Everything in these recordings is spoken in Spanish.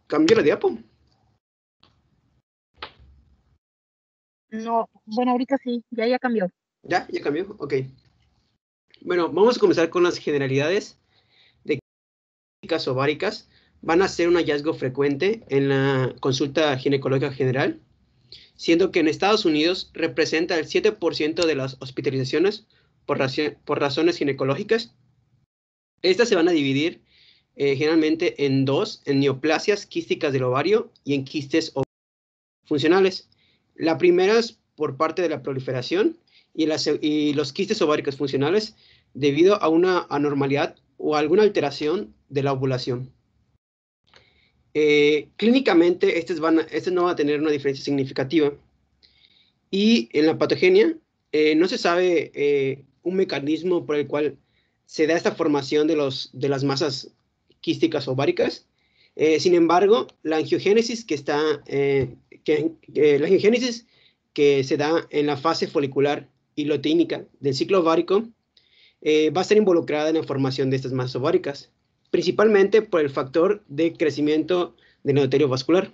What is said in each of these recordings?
¿Cambio la diapo? No, bueno, ahorita sí, ya cambió. ¿Ya cambió? Ok. Bueno, vamos a comenzar con las generalidades de quísticas ováricas. Van a ser un hallazgo frecuente en la consulta ginecológica general, siendo que en Estados Unidos representa el 7% de las hospitalizaciones por razones ginecológicas. Estas se van a dividir generalmente en dos, en neoplasias quísticas del ovario y en quistes funcionales. La primera es por parte de la proliferación y los quistes ováricos funcionales debido a una anormalidad o alguna alteración de la ovulación. Clínicamente, estos no van a tener una diferencia significativa. Y en la patogenia, no se sabe un mecanismo por el cual se da esta formación de las masas quísticas ováricas. Sin embargo, la angiogénesis la angiogénesis que se da en la fase folicular y luteínica del ciclo ovárico va a estar involucrada en la formación de estas masas ováricas, principalmente por el factor de crecimiento del endotelio vascular.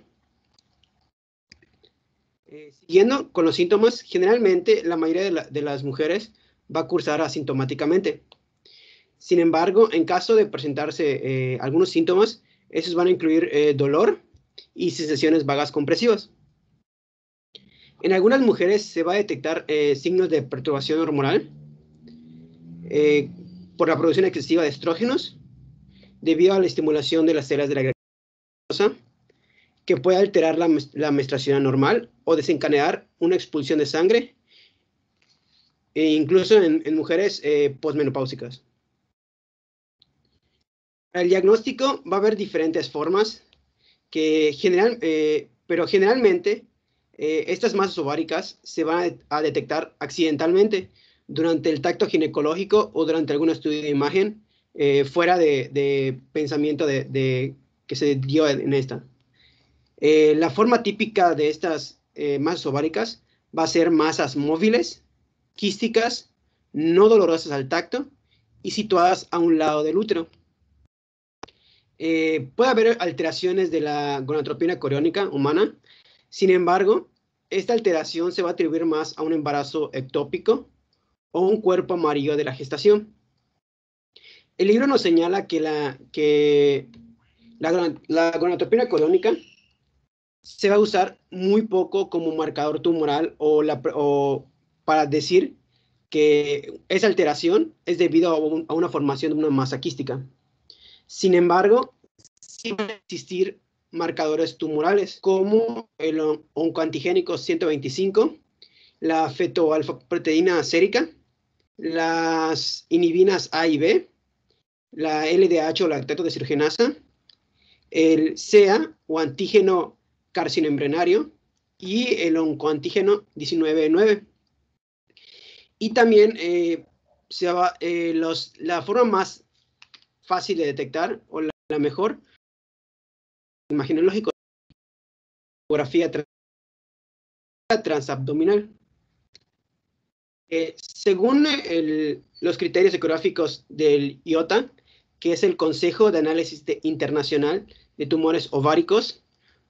Siguiendo con los síntomas, generalmente la mayoría de las mujeres va a cursar asintomáticamente. Sin embargo, en caso de presentarse algunos síntomas, esos van a incluir dolor y sensaciones vagas compresivas. En algunas mujeres se va a detectar signos de perturbación hormonal por la producción excesiva de estrógenos debido a la estimulación de las células de la gredosa, que puede alterar la menstruación anormal o desencadenar una expulsión de sangre, e incluso en mujeres posmenopáusicas. El diagnóstico va a haber diferentes formas, pero generalmente estas masas ováricas se van a detectar accidentalmente durante el tacto ginecológico o durante algún estudio de imagen fuera de pensamiento que se dio en esta. La forma típica de estas masas ováricas va a ser masas móviles, quísticas, no dolorosas al tacto y situadas a un lado del útero. Puede haber alteraciones de la gonadotropina coriónica humana. Sin embargo, esta alteración se va a atribuir más a un embarazo ectópico o un cuerpo amarillo de la gestación. El libro nos señala que la gonadotropina coriónica se va a usar muy poco como marcador tumoral o para decir que esa alteración es debido a una formación de una masa quística. Sin embargo, sí van a existir marcadores tumorales como el oncoantigénico 125, la fetoalfa-proteína sérica, las inhibinas A y B, la LDH o lactato deshidrogenasa, el CEA o antígeno carcinoembrionario y el oncoantígeno 19-9. Y también la forma más fácil de detectar o la mejor, imaginológico, ecografía transabdominal. Según los criterios ecográficos del IOTA, que es el Consejo de Análisis Internacional de Tumores Ováricos,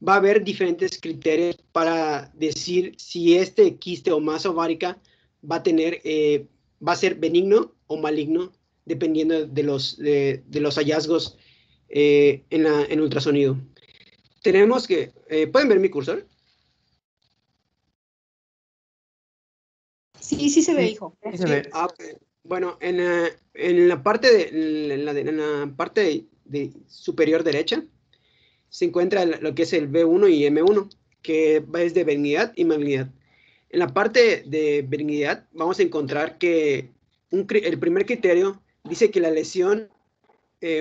va a haber diferentes criterios para decir si este quiste o masa ovárica va a ser benigno o maligno, dependiendo de los hallazgos en ultrasonido. Tenemos que, ¿pueden ver mi cursor? Sí, sí se ve, hijo. Sí se ve. Okay. Bueno, en la parte superior derecha se encuentra lo que es el B1 y M1, que es de benignidad y malignidad. En la parte de benignidad vamos a encontrar que el primer criterio dice que la lesión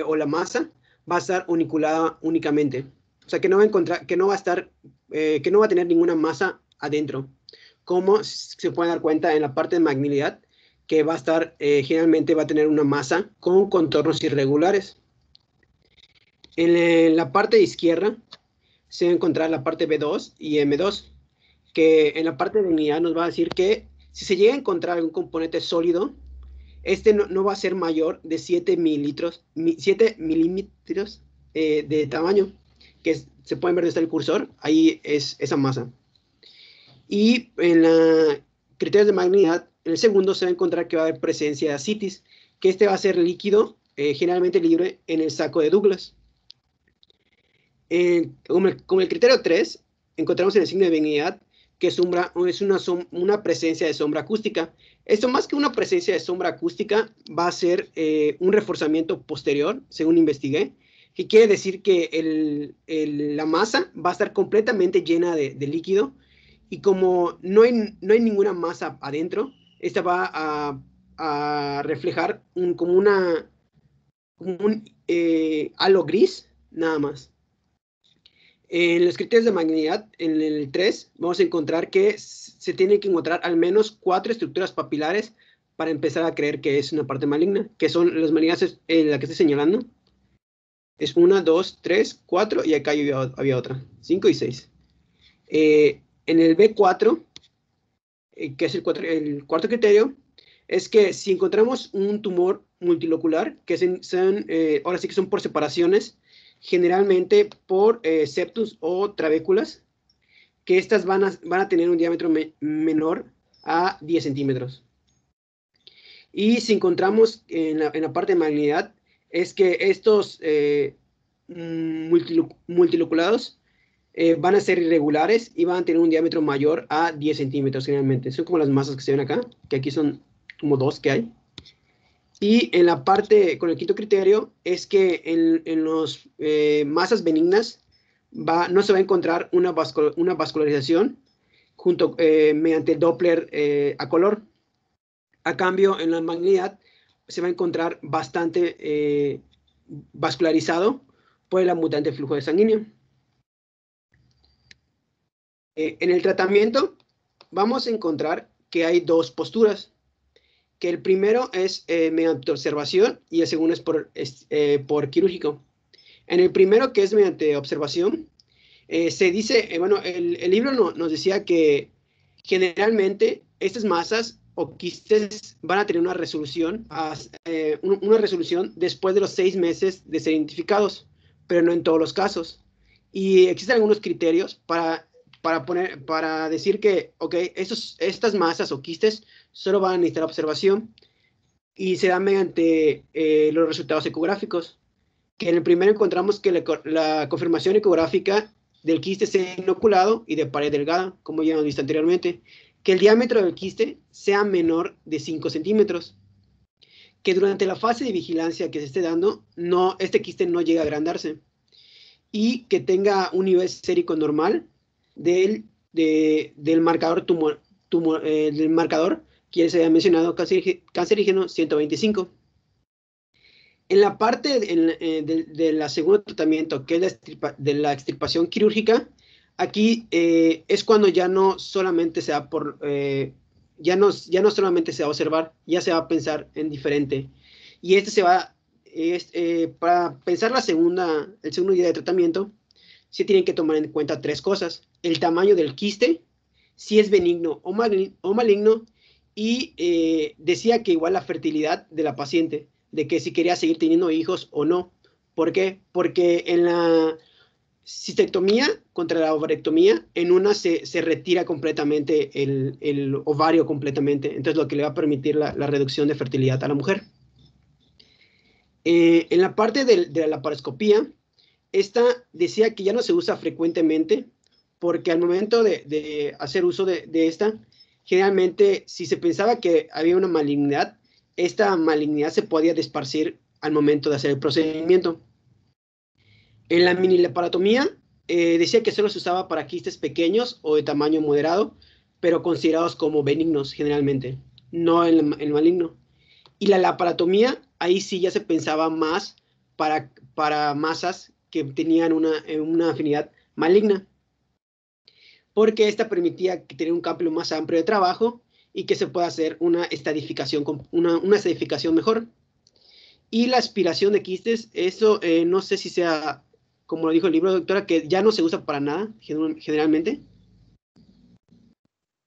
o la masa va a estar uniculada únicamente. O sea, que no va a tener ninguna masa adentro. Como se pueden dar cuenta en la parte de malignidad, que va a estar, generalmente va a tener una masa con contornos irregulares. En la parte izquierda se va a encontrar la parte B2 y M2, que en la parte de benignidad nos va a decir que si se llega a encontrar algún componente sólido, este no va a ser mayor de 7 milímetros de tamaño, se pueden ver desde el cursor, ahí es esa masa. Y en la criterios de malignidad, en el segundo se va a encontrar que va a haber presencia de ascitis, que este va a ser líquido, generalmente libre en el saco de Douglas. Como el criterio 3, encontramos en el signo de benignidad que es una presencia de sombra acústica. Esto más que una presencia de sombra acústica va a ser un reforzamiento posterior, según investigué, que quiere decir que la masa va a estar completamente llena de líquido y como no hay ninguna masa adentro, esta va a reflejar como un halo gris, nada más. En los criterios de malignidad, en el 3, vamos a encontrar que se tienen que encontrar al menos 4 estructuras papilares para empezar a creer que es una parte maligna, que son las malignidades la que estoy señalando. Es 1, 2, 3, 4, y acá había otra, 5 y 6. En el B4, que es el cuarto criterio, es que si encontramos un tumor multilocular, que ahora sí que son por separaciones, generalmente por septus o trabéculas, que estas van a tener un diámetro menor a 10 centímetros. Y si encontramos en la parte de malignidad, es que estos multiloculados van a ser irregulares y van a tener un diámetro mayor a 10 centímetros generalmente. Son como las masas que se ven acá, que aquí son como 2 que hay. Y en la parte, con el quinto criterio, es que en las masas benignas no se va a encontrar una vascularización mediante Doppler a color. A cambio, en la malignidad se va a encontrar bastante vascularizado por el abundante flujo de sanguíneo. En el tratamiento vamos a encontrar que hay dos posturas, que el primero es mediante observación y el segundo es por quirúrgico. En el primero, que es mediante observación, se dice, bueno, el libro nos decía que generalmente estas masas o quistes van a tener una resolución después de los 6 meses de ser identificados, pero no en todos los casos. Y existen algunos criterios para decir que, ok, estas masas o quistes solo van a necesitar observación y se da mediante los resultados ecográficos, que en el primero encontramos que la confirmación ecográfica del quiste sea inoculado y de pared delgada, como ya hemos visto anteriormente, que el diámetro del quiste sea menor de 5 centímetros, que durante la fase de vigilancia que se esté dando, este quiste no llega a agrandarse, y que tenga un nivel sérico normal del marcador del marcador que ya se había mencionado, cancerígeno 125. En la parte de la segundo tratamiento, que es de la extirpación quirúrgica, aquí es cuando ya no solamente se va ya no solamente se va a observar, ya se va a pensar en diferente. Y para pensar el segundo día de tratamiento, se tienen que tomar en cuenta 3 cosas: el tamaño del quiste, si es benigno o maligno, y decía que igual la fertilidad de la paciente, de que si quería seguir teniendo hijos o no. ¿Por qué? Porque en la cistectomía contra la ovarectomía, en una se retira completamente el ovario completamente, entonces lo que le va a permitir la reducción de fertilidad a la mujer. En la parte de la laparoscopía, esta decía que ya no se usa frecuentemente porque al momento de hacer uso de esta, generalmente si se pensaba que había una malignidad, esta malignidad se podía esparcir al momento de hacer el procedimiento. En la minilaparotomía decía que solo se usaba para quistes pequeños o de tamaño moderado, pero considerados como benignos generalmente, no en el maligno. Y la laparotomía, ahí sí ya se pensaba más para masas que tenían una afinidad maligna, porque esta permitía tener un campo más amplio de trabajo y que se pueda hacer una estadificación mejor. Y la aspiración de quistes, eso no sé si sea, como lo dijo el libro, doctora, que ya no se usa para nada generalmente.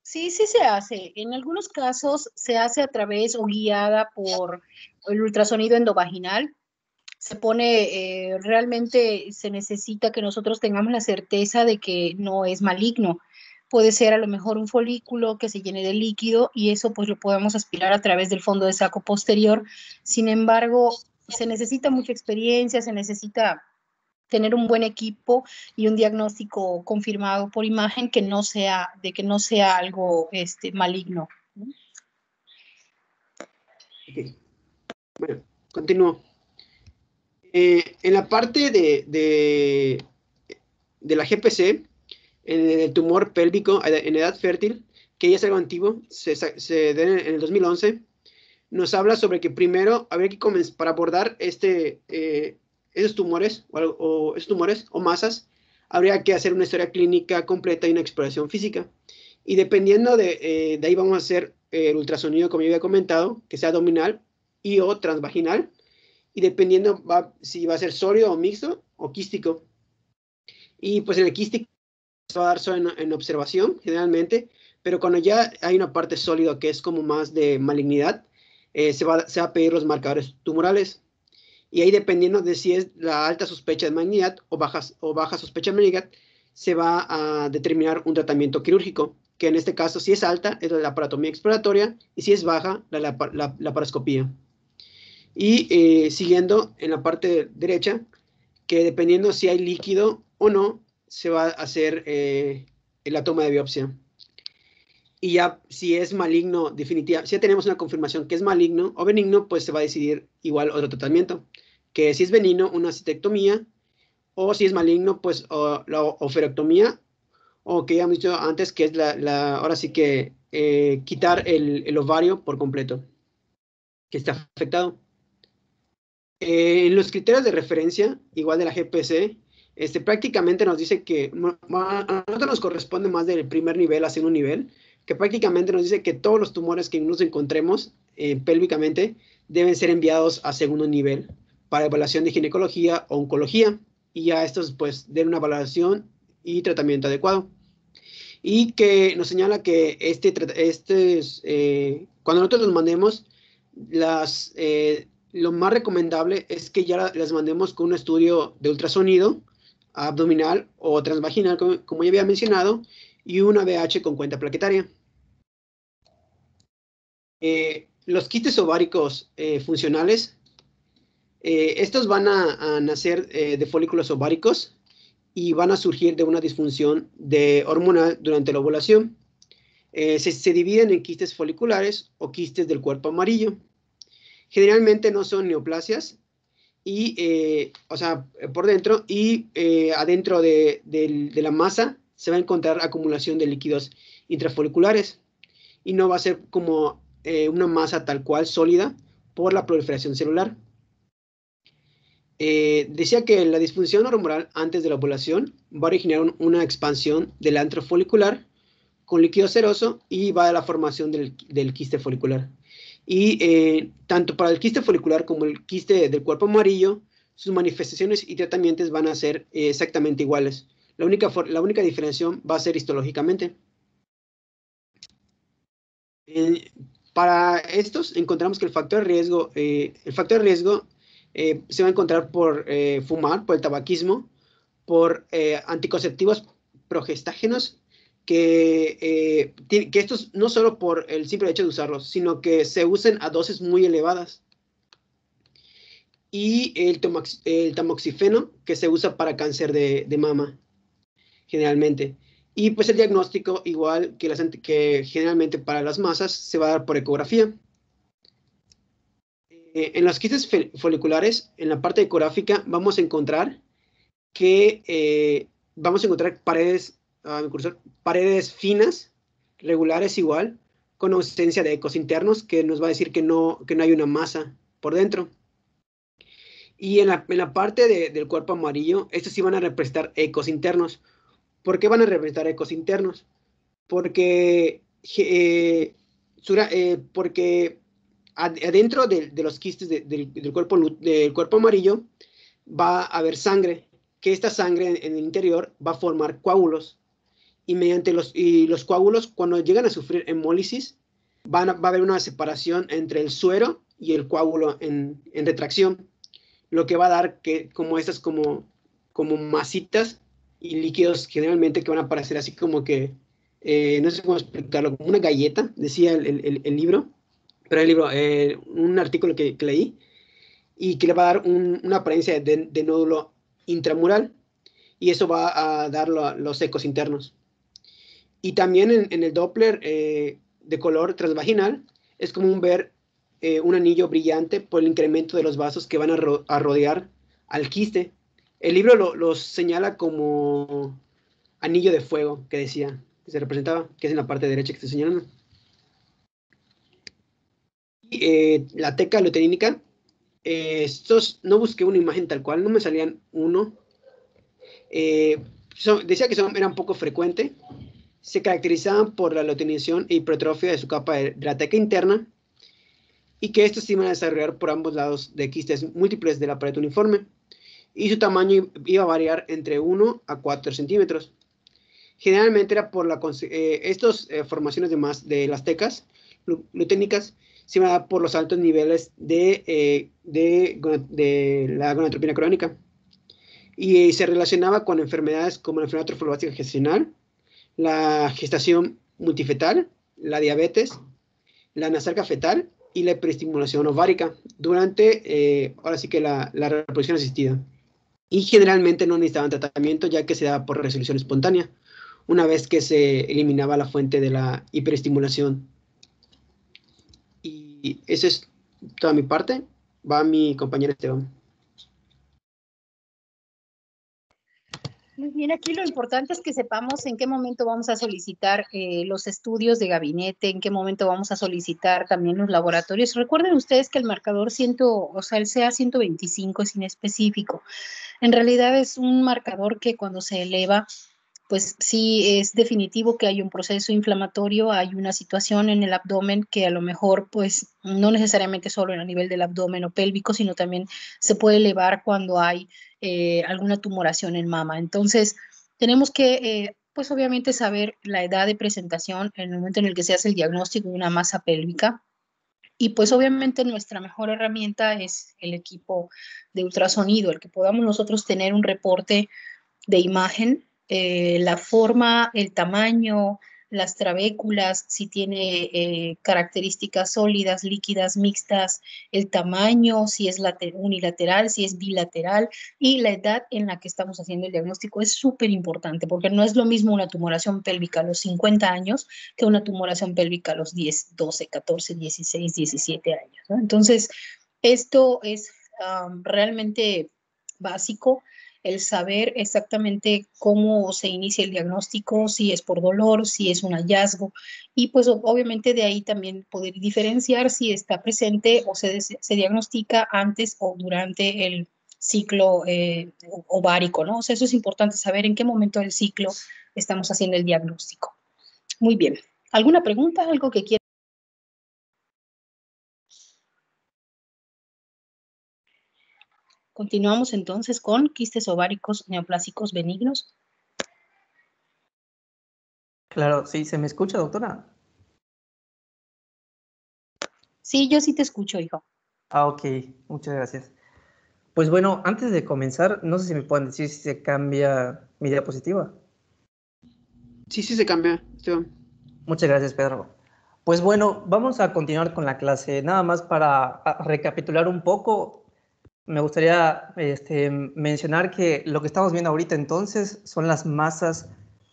Sí, sí se hace. En algunos casos se hace a través o guiada por el ultrasonido endovaginal, se pone, realmente se necesita que nosotros tengamos la certeza de que no es maligno. Puede ser a lo mejor un folículo que se llene de líquido y eso pues lo podemos aspirar a través del fondo de saco posterior. Sin embargo, se necesita mucha experiencia, se necesita tener un buen equipo y un diagnóstico confirmado por imagen que no sea algo maligno. Okay. Bueno, continúo. En la parte de la GPC, en el tumor pélvico en edad fértil, que ya es algo antiguo, se da en el 2011, nos habla sobre que primero habría que comenzar para abordar esos tumores esos tumores o masas, habría que hacer una historia clínica completa y una exploración física. Y dependiendo de ahí vamos a hacer el ultrasonido, como ya había comentado, que sea abdominal y o transvaginal, y dependiendo si va a ser sólido o mixto o quístico. Y pues en el quístico se va a dar solo en observación, generalmente, pero cuando ya hay una parte sólida que es como más de malignidad, se va a pedir los marcadores tumorales. Y ahí, dependiendo de si es la alta sospecha de malignidad o baja sospecha de malignidad, se va a determinar un tratamiento quirúrgico, que en este caso, si es alta, es la laparotomía exploratoria, y si es baja, la laparoscopía. Y siguiendo en la parte derecha, que dependiendo si hay líquido o no, se va a hacer la toma de biopsia. Y ya si es maligno, definitivamente, si ya tenemos una confirmación que es maligno o benigno, pues se va a decidir igual otro tratamiento. Que si es benigno, una cistectomía, o si es maligno, pues la oferectomía, o que ya hemos dicho antes, que es ahora sí que quitar el ovario por completo, que está afectado. En los criterios de referencia, igual de la GPC, prácticamente nos dice que a nosotros nos corresponde más del primer nivel a segundo nivel, que prácticamente nos dice que todos los tumores que nos encontremos pélvicamente deben ser enviados a segundo nivel para evaluación de ginecología o oncología, y ya estos pues den una valoración y tratamiento adecuado. Y que nos señala que cuando nosotros los mandemos, lo más recomendable es que ya las mandemos con un estudio de ultrasonido abdominal o transvaginal, como ya había mencionado, y una VH con cuenta plaquetaria. Los quistes ováricos funcionales, estos van a nacer de folículos ováricos y van a surgir de una disfunción hormonal durante la ovulación. Se dividen en quistes foliculares o quistes del cuerpo amarillo. Generalmente no son neoplasias, o sea, por dentro, y adentro de la masa se va a encontrar acumulación de líquidos intrafoliculares, y no va a ser como una masa tal cual sólida por la proliferación celular. Decía que la disfunción hormonal antes de la ovulación va a originar una expansión del antro folicular con líquido seroso y va a la formación del quiste folicular. Y tanto para el quiste folicular como el quiste del cuerpo amarillo, sus manifestaciones y tratamientos van a ser exactamente iguales. La única diferencia va a ser histológicamente. Para estos encontramos que el factor de riesgo se va a encontrar por fumar, por el tabaquismo, por anticonceptivos progestágenos, que estos no solo por el simple hecho de usarlos, sino que se usen a dosis muy elevadas. Y el tamoxifeno, que se usa para cáncer de mama, generalmente. Y pues el diagnóstico, igual que generalmente para las masas, se va a dar por ecografía. En los quistes foliculares, en la parte ecográfica, vamos a encontrar paredes finas, regulares igual, con ausencia de ecos internos, que nos va a decir que no hay una masa por dentro. Y en la parte del cuerpo amarillo, estos sí van a representar ecos internos. ¿Por qué van a representar ecos internos? Porque adentro de los quistes del cuerpo amarillo va a haber sangre, que esta sangre en el interior va a formar coágulos, y mediante los coágulos, cuando llegan a sufrir hemólisis, va a haber una separación entre el suero y el coágulo en retracción, lo que va a dar que como estas como masitas y líquidos generalmente que van a aparecer así como que, no sé cómo explicarlo, como una galleta, decía el libro, pero el libro, un artículo que leí, y que le va a dar una apariencia de nódulo intramural, y eso va a dar los ecos internos. Y también en el Doppler de color transvaginal es común ver un anillo brillante por el incremento de los vasos que van a rodear al quiste. El libro lo señala como anillo de fuego, que decía, que se representaba, que es en la parte derecha que estoy señalando. Y la teca luteínica, estos no busqué una imagen tal cual, no me salían uno. Eh, decía que eran poco frecuentes. Se caracterizaban por la luteinización e hipertrofia de su capa de la teca interna, y que estos se iban a desarrollar por ambos lados de quistes múltiples de la pared uniforme, y su tamaño iba a variar entre 1 a 4 centímetros. Generalmente era por estas formaciones de las tecas luténicas se iban a dar por los altos niveles de la gonadotropina crónica, y se relacionaba con enfermedades como la enfermedad trofológica gestacional, la gestación multifetal, la diabetes, la anasalga fetal y la hiperestimulación ovárica durante, ahora sí que la reproducción asistida. Y generalmente no necesitaban tratamiento, ya que se daba por resolución espontánea, una vez que se eliminaba la fuente de la hiperestimulación. Y esa es toda mi parte. Va mi compañero Esteban. Muy bien, aquí lo importante es que sepamos en qué momento vamos a solicitar los estudios de gabinete, en qué momento vamos a solicitar también los laboratorios. Recuerden ustedes que el marcador o sea, el CA 125 es inespecífico. En realidad es un marcador que cuando se eleva, pues sí es definitivo que hay un proceso inflamatorio, hay una situación en el abdomen que a lo mejor, pues no necesariamente solo a nivel del abdomen o pélvico, sino también se puede elevar cuando hay alguna tumoración en mama. Entonces, tenemos que, pues obviamente, saber la edad de presentación en el momento en el que se hace el diagnóstico de una masa pélvica. Y pues obviamente nuestra mejor herramienta es el equipo de ultrasonido, el que podamos nosotros tener un reporte de imagen, la forma, el tamaño, las trabéculas, si tiene características sólidas, líquidas, mixtas, el tamaño, si es unilateral, si es bilateral, y la edad en la que estamos haciendo el diagnóstico es súper importante, porque no es lo mismo una tumoración pélvica a los 50 años que una tumoración pélvica a los 10, 12, 14, 16, 17 años, ¿no? Entonces, esto es realmente básico, el saber exactamente cómo se inicia el diagnóstico, si es por dolor, si es un hallazgo, y pues obviamente de ahí también poder diferenciar si está presente o se diagnostica antes o durante el ciclo ovárico, ¿no? O sea, eso es importante saber en qué momento del ciclo estamos haciendo el diagnóstico. Muy bien. ¿Alguna pregunta? ¿Algo que quieran? Continuamos entonces con quistes ováricos neoplásicos benignos. Claro, sí, ¿se me escucha, doctora? Sí, yo sí te escucho, hijo. Ah, ok, muchas gracias. Pues bueno, antes de comenzar, no sé si me pueden decir si se cambia mi diapositiva. Sí, sí se cambia, Esteban. Muchas gracias, Pedro. Pues bueno, vamos a continuar con la clase. Nada más para recapitular un poco, me gustaría mencionar que lo que estamos viendo ahorita entonces son las masas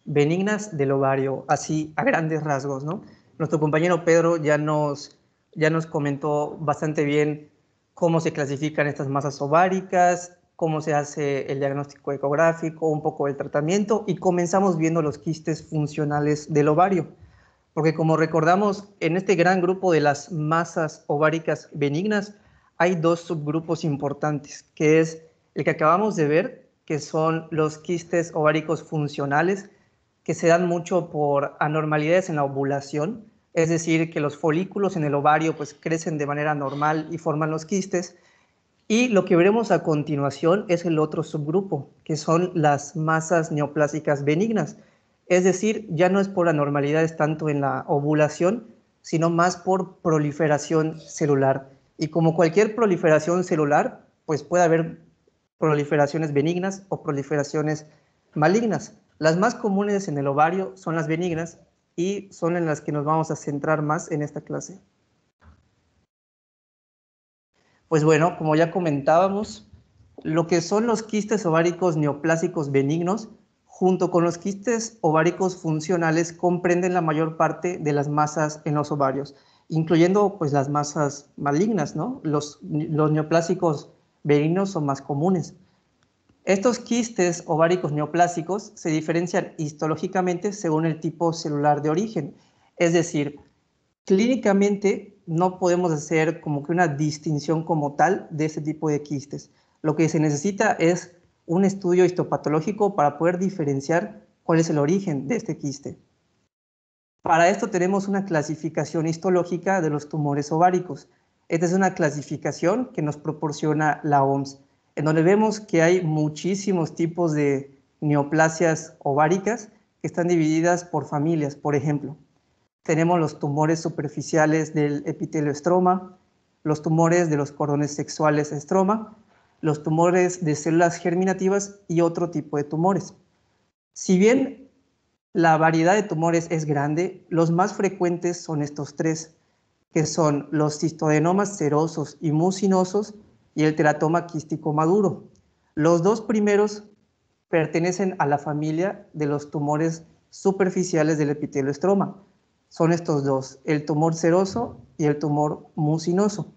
benignas del ovario, así a grandes rasgos, ¿no? Nuestro compañero Pedro ya nos comentó bastante bien cómo se clasifican estas masas ováricas, cómo se hace el diagnóstico ecográfico, un poco el tratamiento, y comenzamos viendo los quistes funcionales del ovario. Porque como recordamos, en este gran grupo de las masas ováricas benignas hay dos subgrupos importantes, que es el que acabamos de ver, que son los quistes ováricos funcionales, que se dan mucho por anormalidades en la ovulación, es decir, que los folículos en el ovario pues crecen de manera normal y forman los quistes. Y lo que veremos a continuación es el otro subgrupo, que son las masas neoplásicas benignas. Es decir, ya no es por anormalidades tanto en la ovulación, sino más por proliferación celular. Y como cualquier proliferación celular, pues puede haber proliferaciones benignas o proliferaciones malignas. Las más comunes en el ovario son las benignas y son en las que nos vamos a centrar más en esta clase. Pues bueno, como ya comentábamos, lo que son los quistes ováricos neoplásicos benignos, junto con los quistes ováricos funcionales, comprenden la mayor parte de las masas en los ovarios, incluyendo pues las masas malignas, ¿no? Los neoplásicos benignos son más comunes. Estos quistes ováricos neoplásicos se diferencian histológicamente según el tipo celular de origen, es decir, clínicamente no podemos hacer como que una distinción como tal de este tipo de quistes. Lo que se necesita es un estudio histopatológico para poder diferenciar cuál es el origen de este quiste. Para esto tenemos una clasificación histológica de los tumores ováricos. Esta es una clasificación que nos proporciona la OMS, en donde vemos que hay muchísimos tipos de neoplasias ováricas que están divididas por familias. Por ejemplo, tenemos los tumores superficiales del epitelio estroma, los tumores de los cordones sexuales estroma, los tumores de células germinativas y otro tipo de tumores. Si bien la variedad de tumores es grande, los más frecuentes son estos tres, que son los cistodenomas serosos y mucinosos y el teratoma quístico maduro. Los dos primeros pertenecen a la familia de los tumores superficiales del epitelio estroma. Son estos dos, el tumor seroso y el tumor mucinoso.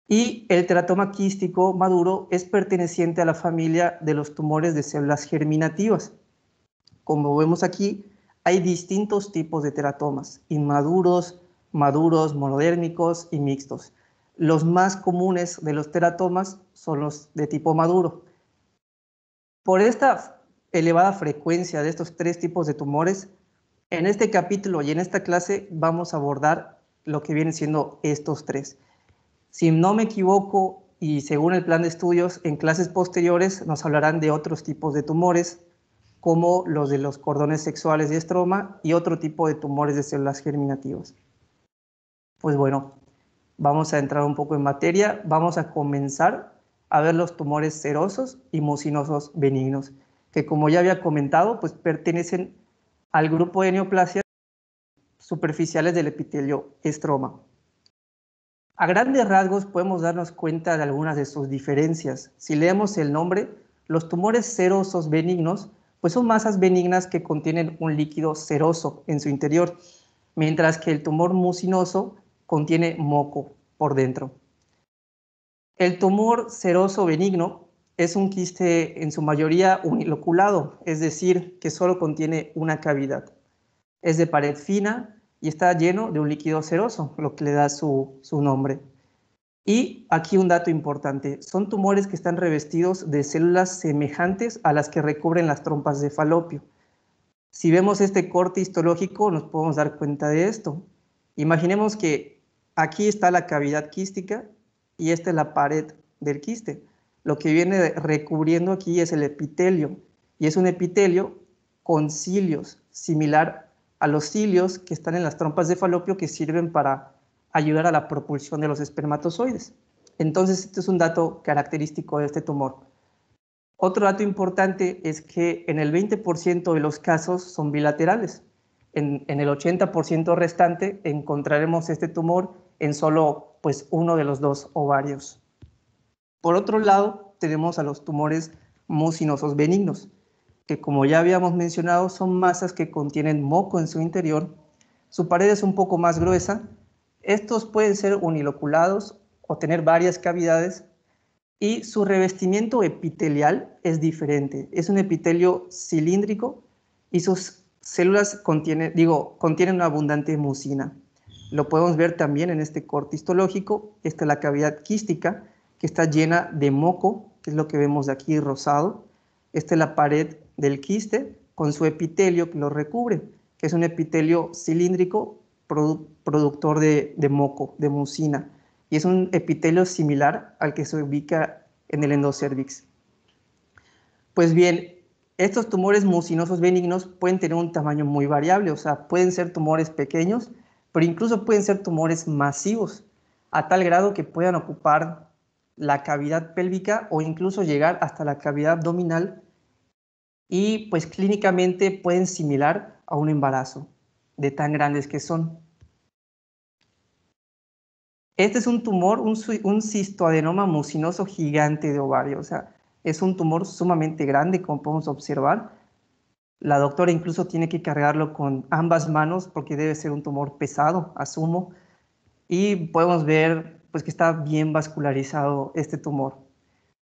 Y el teratoma quístico maduro es perteneciente a la familia de los tumores de células germinativas. Como vemos aquí, hay distintos tipos de teratomas, inmaduros, maduros, monodérmicos y mixtos. Los más comunes de los teratomas son los de tipo maduro. Por esta elevada frecuencia de estos tres tipos de tumores, en este capítulo y en esta clase vamos a abordar lo que vienen siendo estos tres. Si no me equivoco, y según el plan de estudios, en clases posteriores nos hablarán de otros tipos de tumores, como los de los cordones sexuales y estroma y otro tipo de tumores de células germinativas. Pues bueno, vamos a entrar un poco en materia. Vamos a comenzar a ver los tumores serosos y mucinosos benignos, que como ya había comentado, pues pertenecen al grupo de neoplasias superficiales del epitelio estroma. A grandes rasgos podemos darnos cuenta de algunas de sus diferencias. Si leemos el nombre, los tumores serosos benignos pues son masas benignas que contienen un líquido seroso en su interior, mientras que el tumor mucinoso contiene moco por dentro. El tumor seroso benigno es un quiste en su mayoría uniloculado, es decir, que solo contiene una cavidad. Es de pared fina y está lleno de un líquido seroso, lo que le da su nombre. Y aquí un dato importante, son tumores que están revestidos de células semejantes a las que recubren las trompas de falopio. Si vemos este corte histológico nos podemos dar cuenta de esto. Imaginemos que aquí está la cavidad quística y esta es la pared del quiste. Lo que viene recubriendo aquí es el epitelio y es un epitelio con cilios, similar a los cilios que están en las trompas de falopio que sirven para ayudar a la propulsión de los espermatozoides. Entonces, este es un dato característico de este tumor. Otro dato importante es que en el 20% de los casos son bilaterales. En el 80% restante encontraremos este tumor en solo pues, uno de los dos ovarios. Por otro lado, tenemos a los tumores mucinosos benignos, que como ya habíamos mencionado, son masas que contienen moco en su interior. Su pared es un poco más gruesa. Estos pueden ser uniloculados o tener varias cavidades y su revestimiento epitelial es diferente. Es un epitelio cilíndrico y sus células contienen una abundante mucina. Lo podemos ver también en este corte histológico. Esta es la cavidad quística que está llena de moco, que es lo que vemos de aquí rosado. Esta es la pared del quiste con su epitelio que lo recubre, que es un epitelio cilíndrico productor de moco, de mucina, y es un epitelio similar al que se ubica en el endocervix. Pues bien, estos tumores mucinosos benignos pueden tener un tamaño muy variable, o sea, pueden ser tumores pequeños, pero incluso pueden ser tumores masivos, a tal grado que puedan ocupar la cavidad pélvica o incluso llegar hasta la cavidad abdominal y pues clínicamente pueden similar a un embarazo de tan grandes que son. Este es un tumor, un cistoadenoma mucinoso gigante de ovario, o sea, es un tumor sumamente grande, como podemos observar. La doctora incluso tiene que cargarlo con ambas manos porque debe ser un tumor pesado, asumo, y podemos ver pues, que está bien vascularizado este tumor.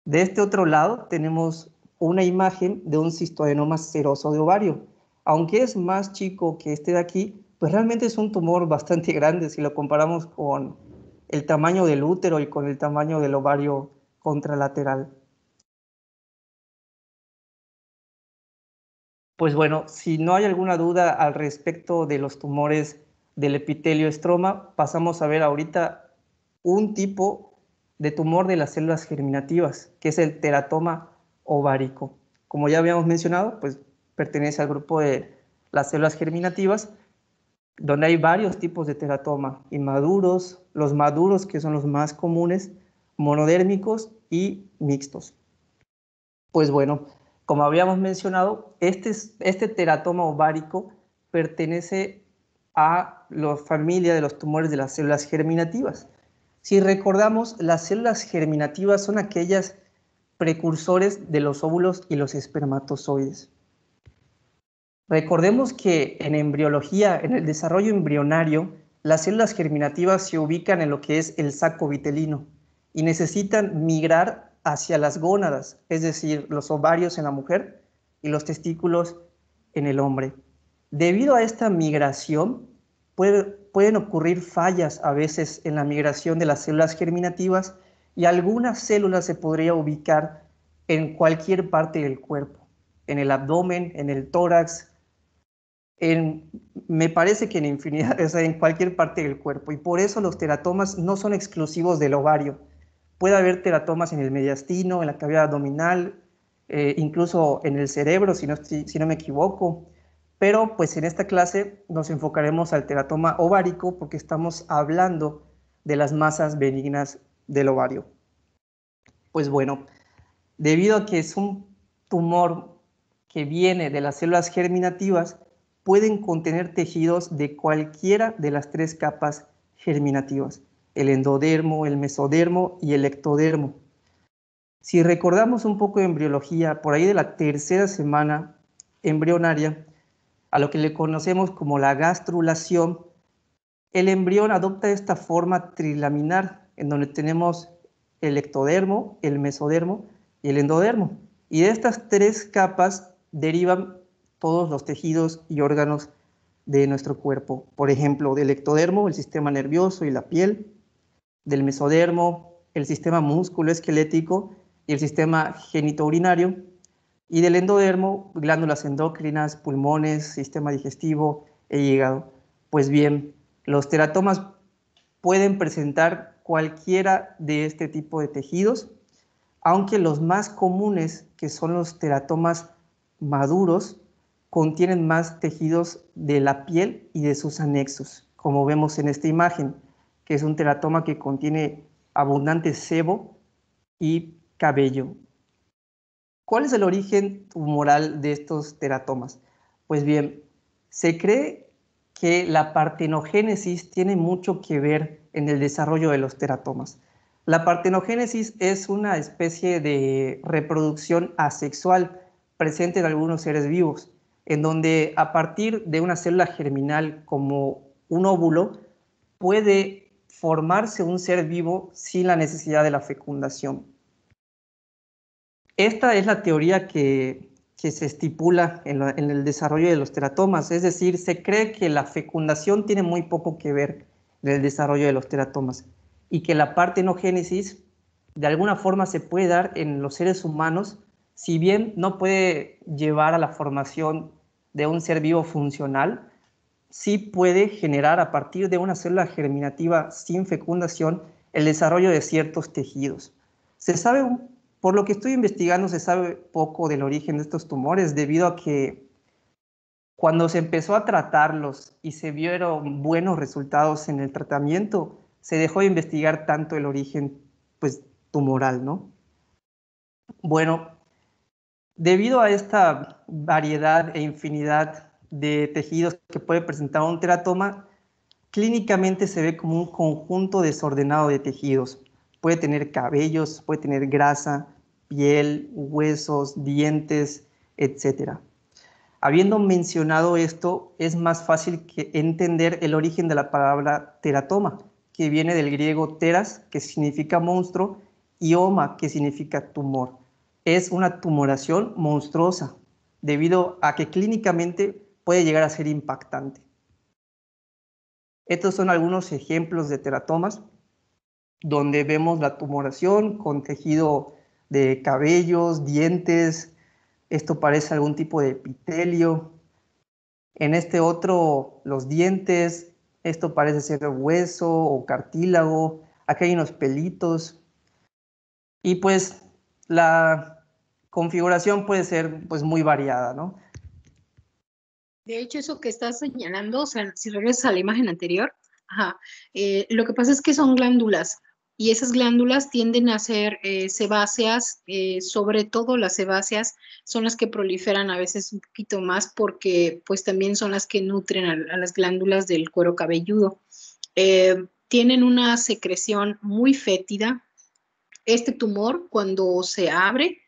De este otro lado tenemos una imagen de un cistoadenoma seroso de ovario. Aunque es más chico que este de aquí, pues realmente es un tumor bastante grande si lo comparamos con el tamaño del útero y con el tamaño del ovario contralateral. Pues bueno, si no hay alguna duda al respecto de los tumores del epitelio estroma, pasamos a ver ahorita un tipo de tumor de las células germinativas, que es el teratoma ovárico. Como ya habíamos mencionado, pues pertenece al grupo de las células germinativas, donde hay varios tipos de teratoma, inmaduros, los maduros, que son los más comunes, monodérmicos y mixtos. Pues bueno, como habíamos mencionado, este teratoma ovárico pertenece a la familia de los tumores de las células germinativas. Si recordamos, las células germinativas son aquellas precursores de los óvulos y los espermatozoides. Recordemos que en embriología, en el desarrollo embrionario, las células germinativas se ubican en lo que es el saco vitelino y necesitan migrar hacia las gónadas, es decir, los ovarios en la mujer y los testículos en el hombre. Debido a esta migración, pueden ocurrir fallas a veces en la migración de las células germinativas y algunas células se podría ubicar en cualquier parte del cuerpo, en el abdomen, en el tórax, me parece que en infinidad, o sea, en cualquier parte del cuerpo. Y por eso los teratomas no son exclusivos del ovario. Puede haber teratomas en el mediastino, en la cavidad abdominal, incluso en el cerebro, si no me equivoco. Pero pues en esta clase nos enfocaremos al teratoma ovárico porque estamos hablando de las masas benignas del ovario. Pues bueno, debido a que es un tumor que viene de las células germinativas, pueden contener tejidos de cualquiera de las tres capas germinativas, el endodermo, el mesodermo y el ectodermo. Si recordamos un poco de embriología, por ahí de la tercera semana embrionaria, a lo que le conocemos como la gastrulación, el embrión adopta esta forma trilaminar, en donde tenemos el ectodermo, el mesodermo y el endodermo. Y de estas tres capas derivan todos los tejidos y órganos de nuestro cuerpo. Por ejemplo, del ectodermo, el sistema nervioso y la piel, del mesodermo, el sistema musculoesquelético y el sistema genitourinario, y del endodermo, glándulas endocrinas, pulmones, sistema digestivo e hígado. Pues bien, los teratomas pueden presentar cualquiera de este tipo de tejidos, aunque los más comunes, que son los teratomas maduros, contienen más tejidos de la piel y de sus anexos, como vemos en esta imagen, que es un teratoma que contiene abundante sebo y cabello. ¿Cuál es el origen tumoral de estos teratomas? Pues bien, se cree que la partenogénesis tiene mucho que ver en el desarrollo de los teratomas. La partenogénesis es una especie de reproducción asexual presente en algunos seres vivos, en donde a partir de una célula germinal como un óvulo puede formarse un ser vivo sin la necesidad de la fecundación. Esta es la teoría que se estipula en el desarrollo de los teratomas, es decir, se cree que la fecundación tiene muy poco que ver en el desarrollo de los teratomas y que la partenogénesis de alguna forma se puede dar en los seres humanos, si bien no puede llevar a la formación de un ser vivo funcional, sí puede generar a partir de una célula germinativa sin fecundación el desarrollo de ciertos tejidos. Se sabe, por lo que estoy investigando, se sabe poco del origen de estos tumores debido a que cuando se empezó a tratarlos y se vieron buenos resultados en el tratamiento, se dejó de investigar tanto el origen pues, tumoral, ¿no? Bueno, debido a esta variedad e infinidad de tejidos que puede presentar un teratoma, clínicamente se ve como un conjunto desordenado de tejidos. Puede tener cabellos, puede tener grasa, piel, huesos, dientes, etc. Habiendo mencionado esto, es más fácil que entender el origen de la palabra teratoma, que viene del griego teras, que significa monstruo, y oma, que significa tumor. Es una tumoración monstruosa, debido a que clínicamente puede llegar a ser impactante. Estos son algunos ejemplos de teratomas, donde vemos la tumoración con tejido de cabellos, dientes. Esto parece algún tipo de epitelio. En este otro, los dientes. Esto parece ser hueso o cartílago. Aquí hay unos pelitos. Y pues la configuración puede ser pues muy variada, ¿no? De hecho, eso que estás señalando, o sea, si regresas a la imagen anterior, ajá, lo que pasa es que son glándulas y esas glándulas tienden a ser sebáceas, sobre todo las sebáceas son las que proliferan a veces un poquito más porque pues también son las que nutren a las glándulas del cuero cabelludo. Tienen una secreción muy fétida. Este tumor, cuando se abre,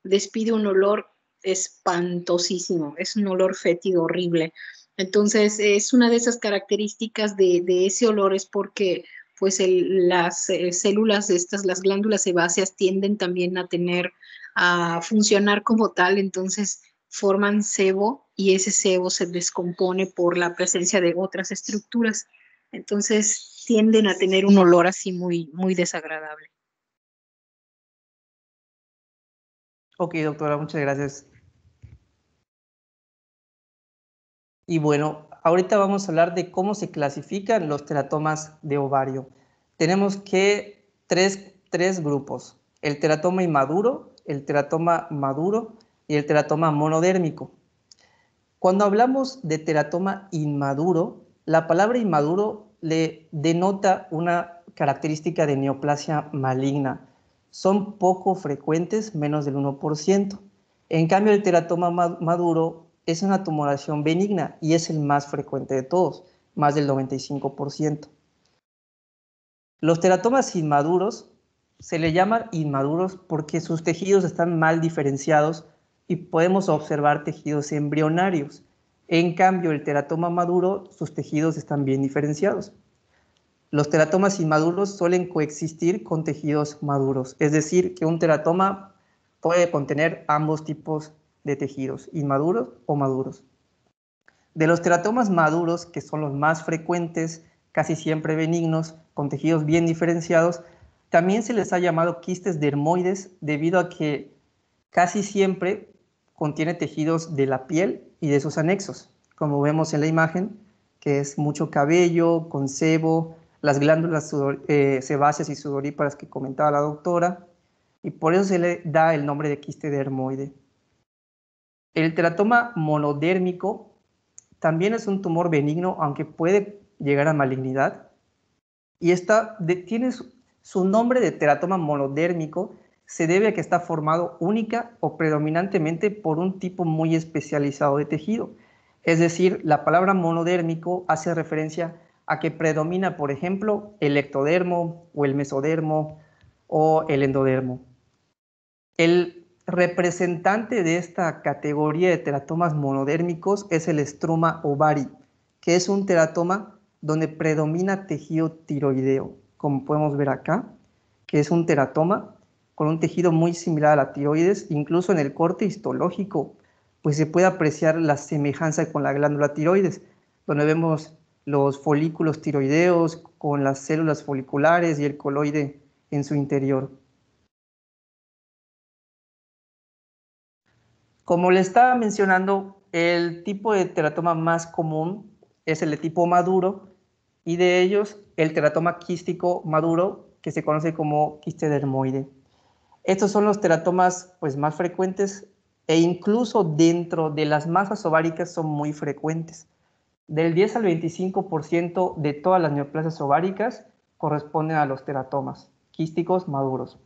despide un olor espantosísimo, es un olor fétido horrible. Entonces, es una de esas características de ese olor, es porque pues las células de estas, las glándulas sebáceas, tienden también a funcionar como tal, entonces forman sebo y ese sebo se descompone por la presencia de otras estructuras. Entonces, tienden a tener un olor así muy, muy desagradable. Ok, doctora, muchas gracias. Y bueno, ahorita vamos a hablar de cómo se clasifican los teratomas de ovario. Tenemos que tres grupos: el teratoma inmaduro, el teratoma maduro y el teratoma monodérmico. Cuando hablamos de teratoma inmaduro, la palabra inmaduro le denota una característica de neoplasia maligna. Son poco frecuentes, menos del 1%. En cambio, el teratoma maduro es una tumoración benigna y es el más frecuente de todos, más del 95%. Los teratomas inmaduros se le llaman inmaduros porque sus tejidos están mal diferenciados y podemos observar tejidos embrionarios. En cambio, el teratoma maduro, sus tejidos están bien diferenciados. Los teratomas inmaduros suelen coexistir con tejidos maduros, es decir, que un teratoma puede contener ambos tipos de tejidos, inmaduros o maduros. De los teratomas maduros, que son los más frecuentes, casi siempre benignos, con tejidos bien diferenciados, también se les ha llamado quistes dermoides debido a que casi siempre contiene tejidos de la piel y de sus anexos, como vemos en la imagen, que es mucho cabello, con sebo, las glándulas sebáceas y sudoríparas que comentaba la doctora, y por eso se le da el nombre de quiste dermoide. El teratoma monodérmico también es un tumor benigno, aunque puede llegar a malignidad, y tiene su nombre de teratoma monodérmico, se debe a que está formado única o predominantemente por un tipo muy especializado de tejido. Es decir, la palabra monodérmico hace referencia a que predomina, por ejemplo, el ectodermo o el mesodermo o el endodermo. El representante de esta categoría de teratomas monodérmicos es el estroma ovari, que es un teratoma donde predomina tejido tiroideo, como podemos ver acá, que es un teratoma con un tejido muy similar a la tiroides. Incluso en el corte histológico pues se puede apreciar la semejanza con la glándula tiroides, donde vemos los folículos tiroideos con las células foliculares y el coloide en su interior. Como le estaba mencionando, el tipo de teratoma más común es el de tipo maduro, y de ellos el teratoma quístico maduro, que se conoce como quiste dermoide. Estos son los teratomas pues, más frecuentes, e incluso dentro de las masas ováricas son muy frecuentes. Del 10 al 25% de todas las neoplasias ováricas corresponden a los teratomas quísticos maduros.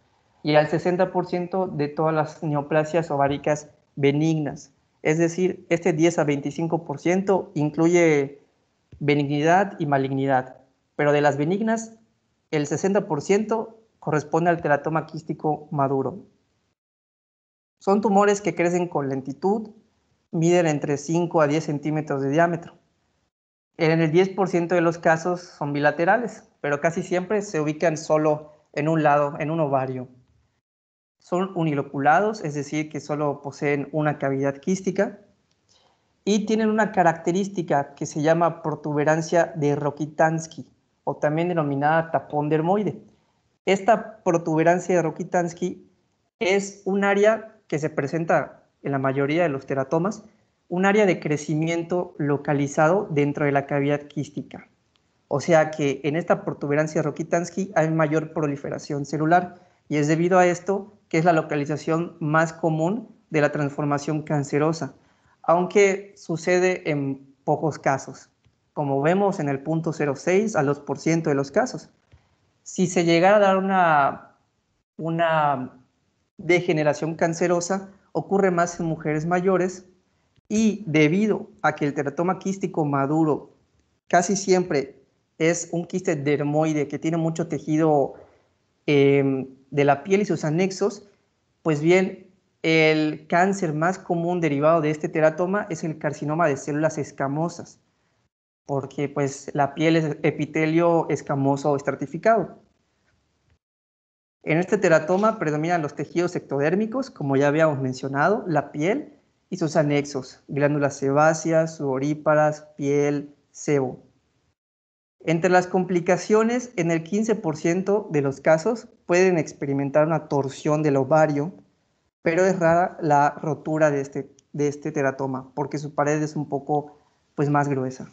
y al 60% de todas las neoplasias ováricas benignas. Es decir, este 10 a 25% incluye benignidad y malignidad, pero de las benignas, el 60% corresponde al teratoma quístico maduro. Son tumores que crecen con lentitud, miden entre 5 a 10 centímetros de diámetro. En el 10% de los casos son bilaterales, pero casi siempre se ubican solo en un lado, en un ovario. Son uniloculados, es decir, que solo poseen una cavidad quística, y tienen una característica que se llama protuberancia de Rokitansky, o también denominada tapón dermoide. Esta protuberancia de Rokitansky es un área que se presenta en la mayoría de los teratomas, un área de crecimiento localizado dentro de la cavidad quística. O sea que en esta protuberancia de Rokitansky hay mayor proliferación celular, y es debido a esto que es la localización más común de la transformación cancerosa, aunque sucede en pocos casos, como vemos en el 0.06 a los % de los casos. Si se llegara a dar una degeneración cancerosa, ocurre más en mujeres mayores, y debido a que el teratoma quístico maduro casi siempre es un quiste dermoide que tiene mucho tejido de la piel y sus anexos, pues bien, el cáncer más común derivado de este teratoma es el carcinoma de células escamosas, porque pues la piel es epitelio escamoso o estratificado. En este teratoma predominan los tejidos ectodérmicos, como ya habíamos mencionado, la piel y sus anexos, glándulas sebáceas, sudoríparas, piel, sebo. Entre las complicaciones, en el 15% de los casos pueden experimentar una torsión del ovario, pero es rara la rotura de este teratoma, porque su pared es un poco pues, más gruesa.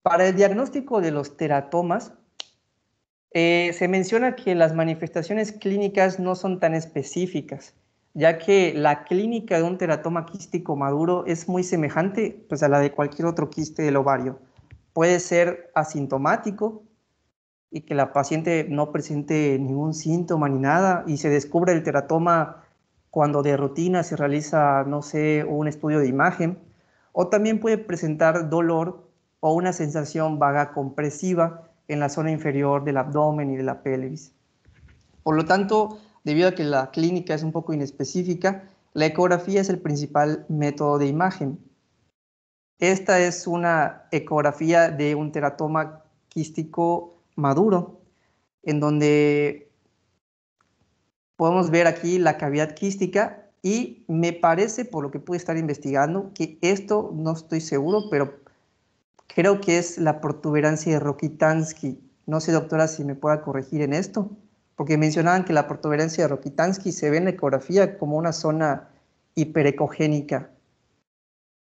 Para el diagnóstico de los teratomas, se menciona que las manifestaciones clínicas no son tan específicas, ya que la clínica de un teratoma quístico maduro es muy semejante pues, a la de cualquier otro quiste del ovario. Puede ser asintomático y que la paciente no presente ningún síntoma ni nada, y se descubre el teratoma cuando de rutina se realiza, no sé, un estudio de imagen, o también puede presentar dolor o una sensación vaga compresiva en la zona inferior del abdomen y de la pelvis. Por lo tanto, debido a que la clínica es un poco inespecífica, la ecografía es el principal método de imagen. Esta es una ecografía de un teratoma quístico maduro, en donde podemos ver aquí la cavidad quística, y me parece, por lo que pude estar investigando, que esto no estoy seguro, pero creo que es la protuberancia de Rokitansky. No sé, doctora, si me pueda corregir en esto, porque mencionaban que la protuberancia de Rokitansky se ve en la ecografía como una zona hiperecogénica,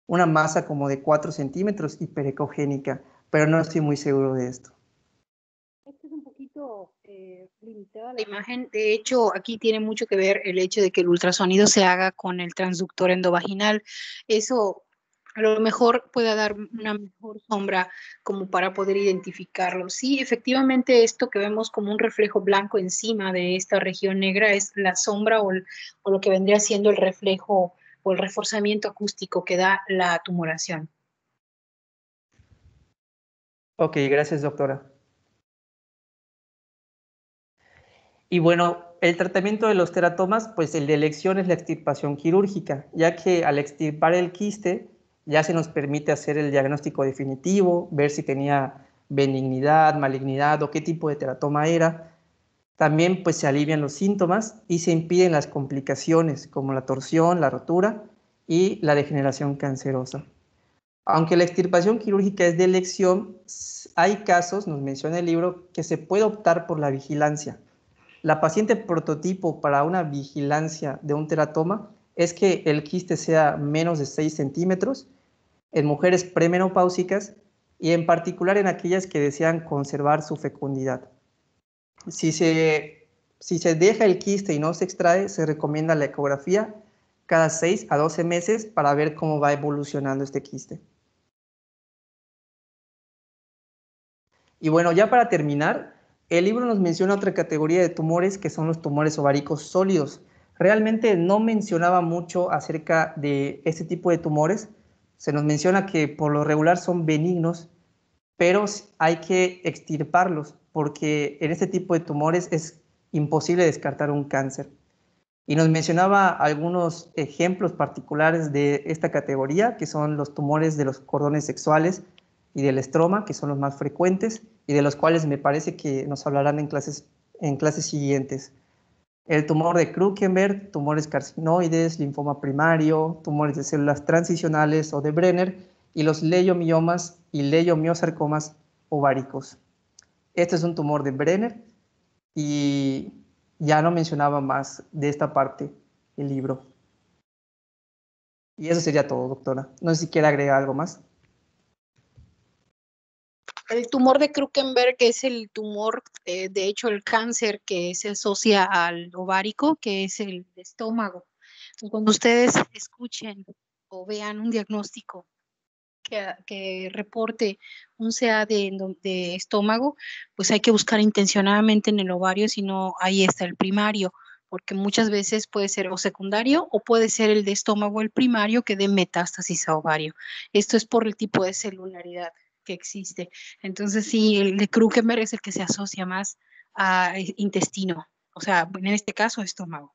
una masa como de 4 centímetros hiperecogénica, pero no estoy muy seguro de esto. Esto es un poquito limitada la imagen. De hecho, aquí tiene mucho que ver el hecho de que el ultrasonido se haga con el transductor endovaginal. Eso a lo mejor puede dar una mejor sombra como para poder identificarlo. Sí, efectivamente, esto que vemos como un reflejo blanco encima de esta región negra es la sombra o lo que vendría siendo el reflejo o el reforzamiento acústico que da la tumoración. Ok, gracias, doctora. Y bueno, el tratamiento de los teratomas, pues el de elección es la extirpación quirúrgica, ya que al extirpar el quiste ya se nos permite hacer el diagnóstico definitivo, ver si tenía benignidad, malignidad o qué tipo de teratoma era. También pues se alivian los síntomas y se impiden las complicaciones como la torsión, la rotura y la degeneración cancerosa. Aunque la extirpación quirúrgica es de elección, hay casos, nos menciona el libro, que se puede optar por la vigilancia. La paciente prototipo para una vigilancia de un teratoma es que el quiste sea menos de 6 centímetros en mujeres premenopáusicas, y en particular en aquellas que desean conservar su fecundidad. Si se deja el quiste y no se extrae, se recomienda la ecografía cada 6 a 12 meses para ver cómo va evolucionando este quiste. Y bueno, ya para terminar, el libro nos menciona otra categoría de tumores que son los tumores ováricos sólidos. Realmente no mencionaba mucho acerca de este tipo de tumores. Se nos menciona que por lo regular son benignos, pero hay que extirparlos porque en este tipo de tumores es imposible descartar un cáncer. Y nos mencionaba algunos ejemplos particulares de esta categoría, que son los tumores de los cordones sexuales y del estroma, que son los más frecuentes y de los cuales me parece que nos hablarán en clases siguientes. El tumor de Krukenberg, tumores carcinoides, linfoma primario, tumores de células transicionales o de Brenner y los leiomiomas y leiomiosarcomas ováricos. Este es un tumor de Brenner y ya no mencionaba más de esta parte el libro. Y eso sería todo, doctora. No sé si quiere agregar algo más. El tumor de Krukenberg es el tumor, de hecho, el cáncer que se asocia al ovárico, que es el de estómago. Entonces, cuando ustedes escuchen o vean un diagnóstico que reporte un CA de estómago, pues hay que buscar intencionadamente en el ovario, si no, ahí está el primario, porque muchas veces puede ser o secundario o puede ser el de estómago el primario que dé metástasis a ovario. Esto es por el tipo de celularidad que existe. Entonces, sí, el de Krukenberg es el que se asocia más a intestino, o sea, en este caso, estómago.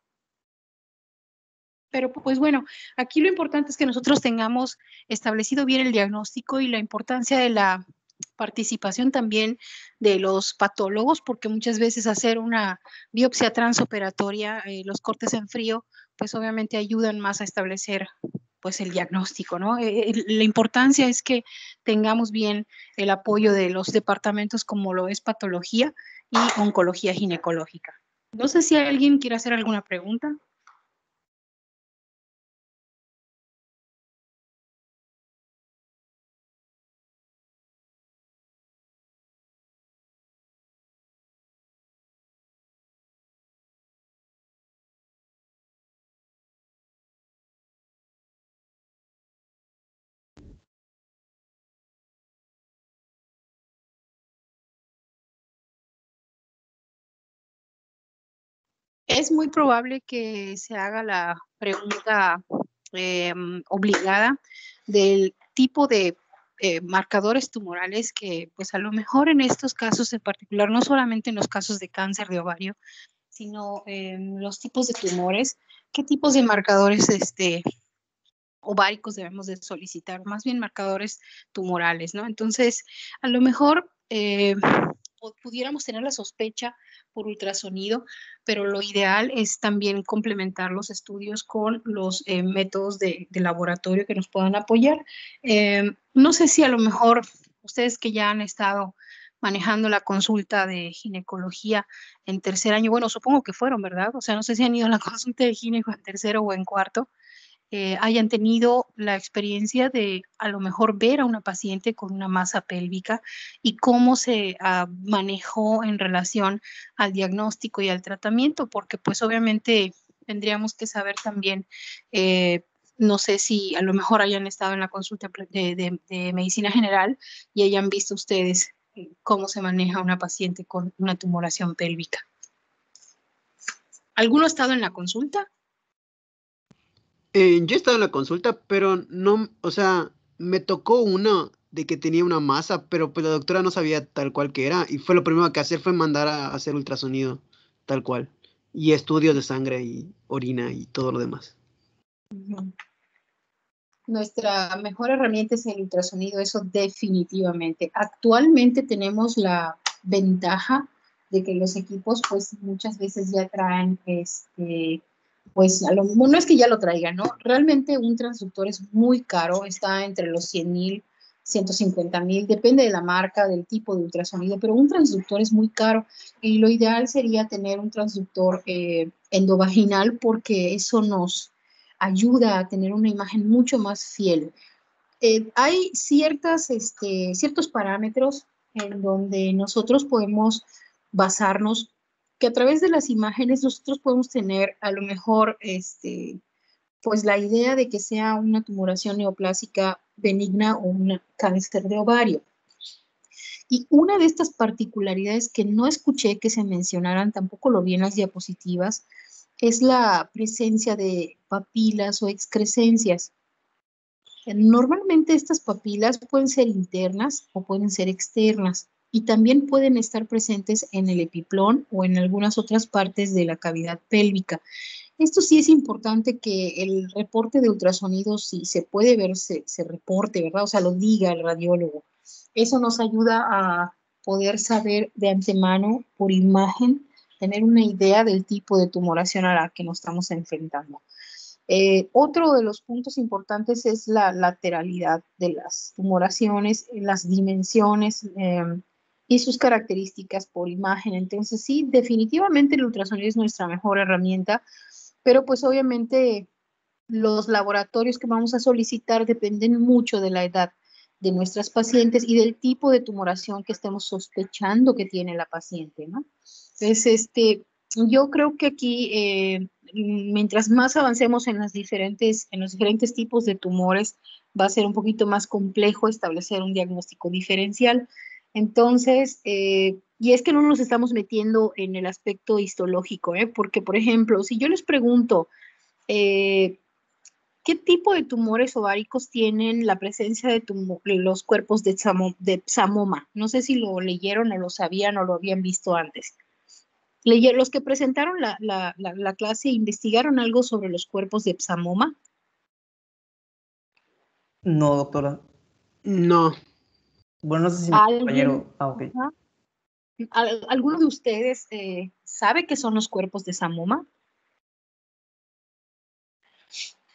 Pero pues bueno, aquí lo importante es que nosotros tengamos establecido bien el diagnóstico y la importancia de la participación también de los patólogos, porque muchas veces hacer una biopsia transoperatoria, los cortes en frío, pues obviamente ayudan más a establecer pues el diagnóstico, ¿no? La importancia es que tengamos bien el apoyo de los departamentos como lo es patología y oncología ginecológica. No sé si alguien quiere hacer alguna pregunta. Es muy probable que se haga la pregunta eh, obligada del tipo de marcadores tumorales que, pues a lo mejor en estos casos en particular, no solamente en los casos de cáncer de ovario, sino en los tipos de tumores, qué tipos de marcadores ováricos debemos de solicitar, más bien marcadores tumorales, ¿no? Entonces, a lo mejor pudiéramos tener la sospecha por ultrasonido, pero lo ideal es también complementar los estudios con los métodos de laboratorio que nos puedan apoyar. No sé si a lo mejor ustedes que ya han estado manejando la consulta de ginecología en tercer año, bueno, supongo que fueron, ¿verdad? O sea, no sé si han ido a la consulta de gineco en tercero o en cuarto, hayan tenido la experiencia de a lo mejor ver a una paciente con una masa pélvica y cómo se manejó en relación al diagnóstico y al tratamiento, porque pues obviamente tendríamos que saber también, no sé si a lo mejor hayan estado en la consulta de medicina general y hayan visto ustedes cómo se maneja una paciente con una tumoración pélvica. ¿Alguno ha estado en la consulta? Yo he estado en la consulta, pero no, o sea, me tocó uno de que tenía una masa, pero pues la doctora no sabía tal cual que era, y fue lo primero que hacer fue mandar a hacer ultrasonido, tal cual, y estudios de sangre y orina y todo lo demás. Uh-huh. Nuestra mejor herramienta es el ultrasonido, eso definitivamente. Actualmente tenemos la ventaja de que los equipos pues muchas veces ya traen, pues no es que ya lo traigan, ¿no? Realmente un transductor es muy caro, está entre los 100,000, 150,000, depende de la marca, del tipo de ultrasonido, pero un transductor es muy caro y lo ideal sería tener un transductor endovaginal porque eso nos ayuda a tener una imagen mucho más fiel. Hay ciertos parámetros en donde nosotros podemos basarnos, que a través de las imágenes nosotros podemos tener a lo mejor pues la idea de que sea una tumoración neoplásica benigna o un cáncer de ovario. Y una de estas particularidades que no escuché que se mencionaran, tampoco lo vi en las diapositivas, es la presencia de papilas o excrescencias. Normalmente estas papilas pueden ser internas o pueden ser externas y también pueden estar presentes en el epiplón o en algunas otras partes de la cavidad pélvica. Esto sí es importante que el reporte de ultrasonido, si se puede ver, se reporte, ¿verdad? O sea, lo diga el radiólogo. Eso nos ayuda a poder saber de antemano, por imagen, tener una idea del tipo de tumoración a la que nos estamos enfrentando. Otro de los puntos importantes es la lateralidad de las tumoraciones, las dimensiones y sus características por imagen. Entonces, sí, definitivamente el ultrasonido es nuestra mejor herramienta, pero pues obviamente los laboratorios que vamos a solicitar dependen mucho de la edad de nuestras pacientes y del tipo de tumoración que estemos sospechando que tiene la paciente, ¿no? Entonces, yo creo que aquí, mientras más avancemos en los diferentes tipos de tumores, va a ser un poquito más complejo establecer un diagnóstico diferencial. Entonces, y es que no nos estamos metiendo en el aspecto histológico, ¿eh? Porque, por ejemplo, si yo les pregunto, eh, ¿qué tipo de tumores ováricos tienen la presencia de los cuerpos de psamoma? No sé si lo leyeron o lo sabían o lo habían visto antes. Los que presentaron la clase investigaron algo sobre los cuerpos de psamoma. No, doctora. No. Bueno, no sé si mi ¿Alguien, compañero... Ah, ok. ¿Alguno de ustedes sabe qué son los cuerpos de psamoma?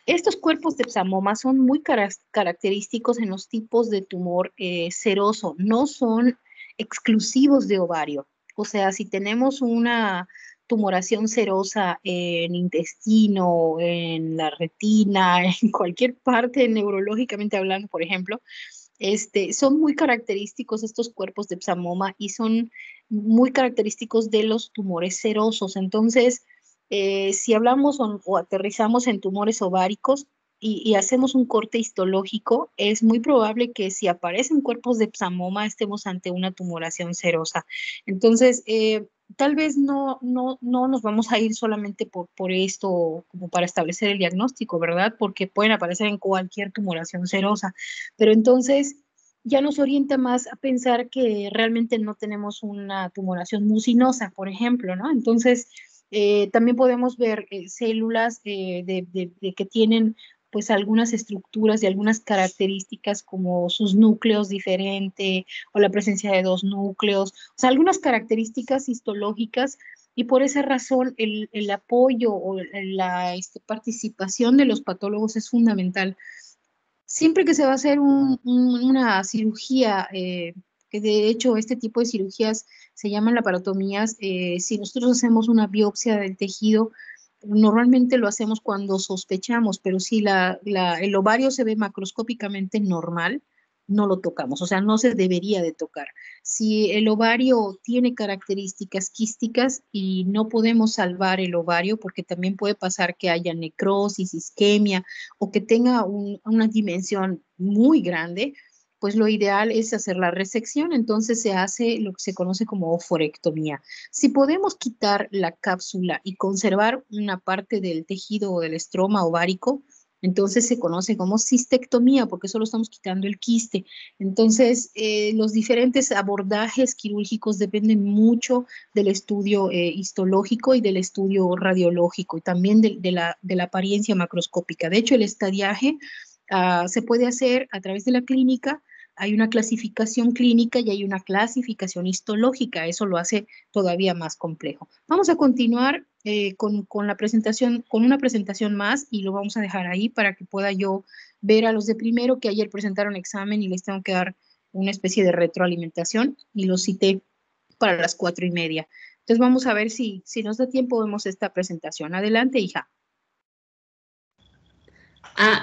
Estos cuerpos de psamoma son muy característicos en los tipos de tumor seroso, no son exclusivos de ovario. O sea, si tenemos una tumoración serosa en intestino, en la retina, en cualquier parte neurológicamente hablando, por ejemplo, son muy característicos estos cuerpos de psamoma y son muy característicos de los tumores serosos. Entonces, si hablamos o aterrizamos en tumores ováricos y hacemos un corte histológico, es muy probable que si aparecen cuerpos de psamoma estemos ante una tumoración serosa. Entonces, tal vez no nos vamos a ir solamente por esto como para establecer el diagnóstico, ¿verdad? Porque pueden aparecer en cualquier tumoración serosa. Pero entonces ya nos orienta más a pensar que realmente no tenemos una tumoración mucinosa, por ejemplo, ¿no? Entonces, también podemos ver células de que tienen pues algunas estructuras y algunas características como sus núcleos diferentes o la presencia de dos núcleos, o sea, algunas características histológicas y por esa razón el apoyo o la participación de los patólogos es fundamental. Siempre que se va a hacer una cirugía, que de hecho este tipo de cirugías se llaman laparotomías, si nosotros hacemos una biopsia del tejido, normalmente lo hacemos cuando sospechamos, pero si el ovario se ve macroscópicamente normal, no lo tocamos, o sea, no se debería de tocar. Si el ovario tiene características quísticas y no podemos salvar el ovario, porque también puede pasar que haya necrosis, isquemia, o que tenga una dimensión muy grande, pues lo ideal es hacer la resección, entonces se hace lo que se conoce como oforectomía. Si podemos quitar la cápsula y conservar una parte del tejido o del estroma ovárico, entonces se conoce como cistectomía, porque solo estamos quitando el quiste. Entonces, los diferentes abordajes quirúrgicos dependen mucho del estudio histológico y del estudio radiológico y también de la apariencia macroscópica. De hecho, el estadiaje se puede hacer a través de la clínica. Hay una clasificación clínica y hay una clasificación histológica. Eso lo hace todavía más complejo. Vamos a continuar con la presentación, con una presentación más y lo vamos a dejar ahí para que pueda yo ver a los de primero que ayer presentaron examen y les tengo que dar una especie de retroalimentación y los cité para las 4:30. Entonces vamos a ver si nos da tiempo, vemos esta presentación. Adelante, hija.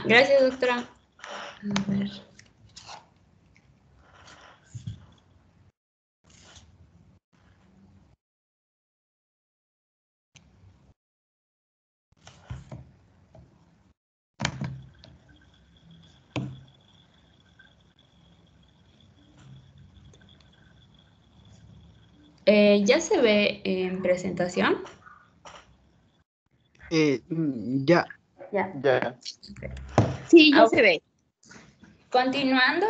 Gracias, doctora. A ver. ¿Ya se ve en presentación? Ya. Ya. Sí, ya se ve. Continuando,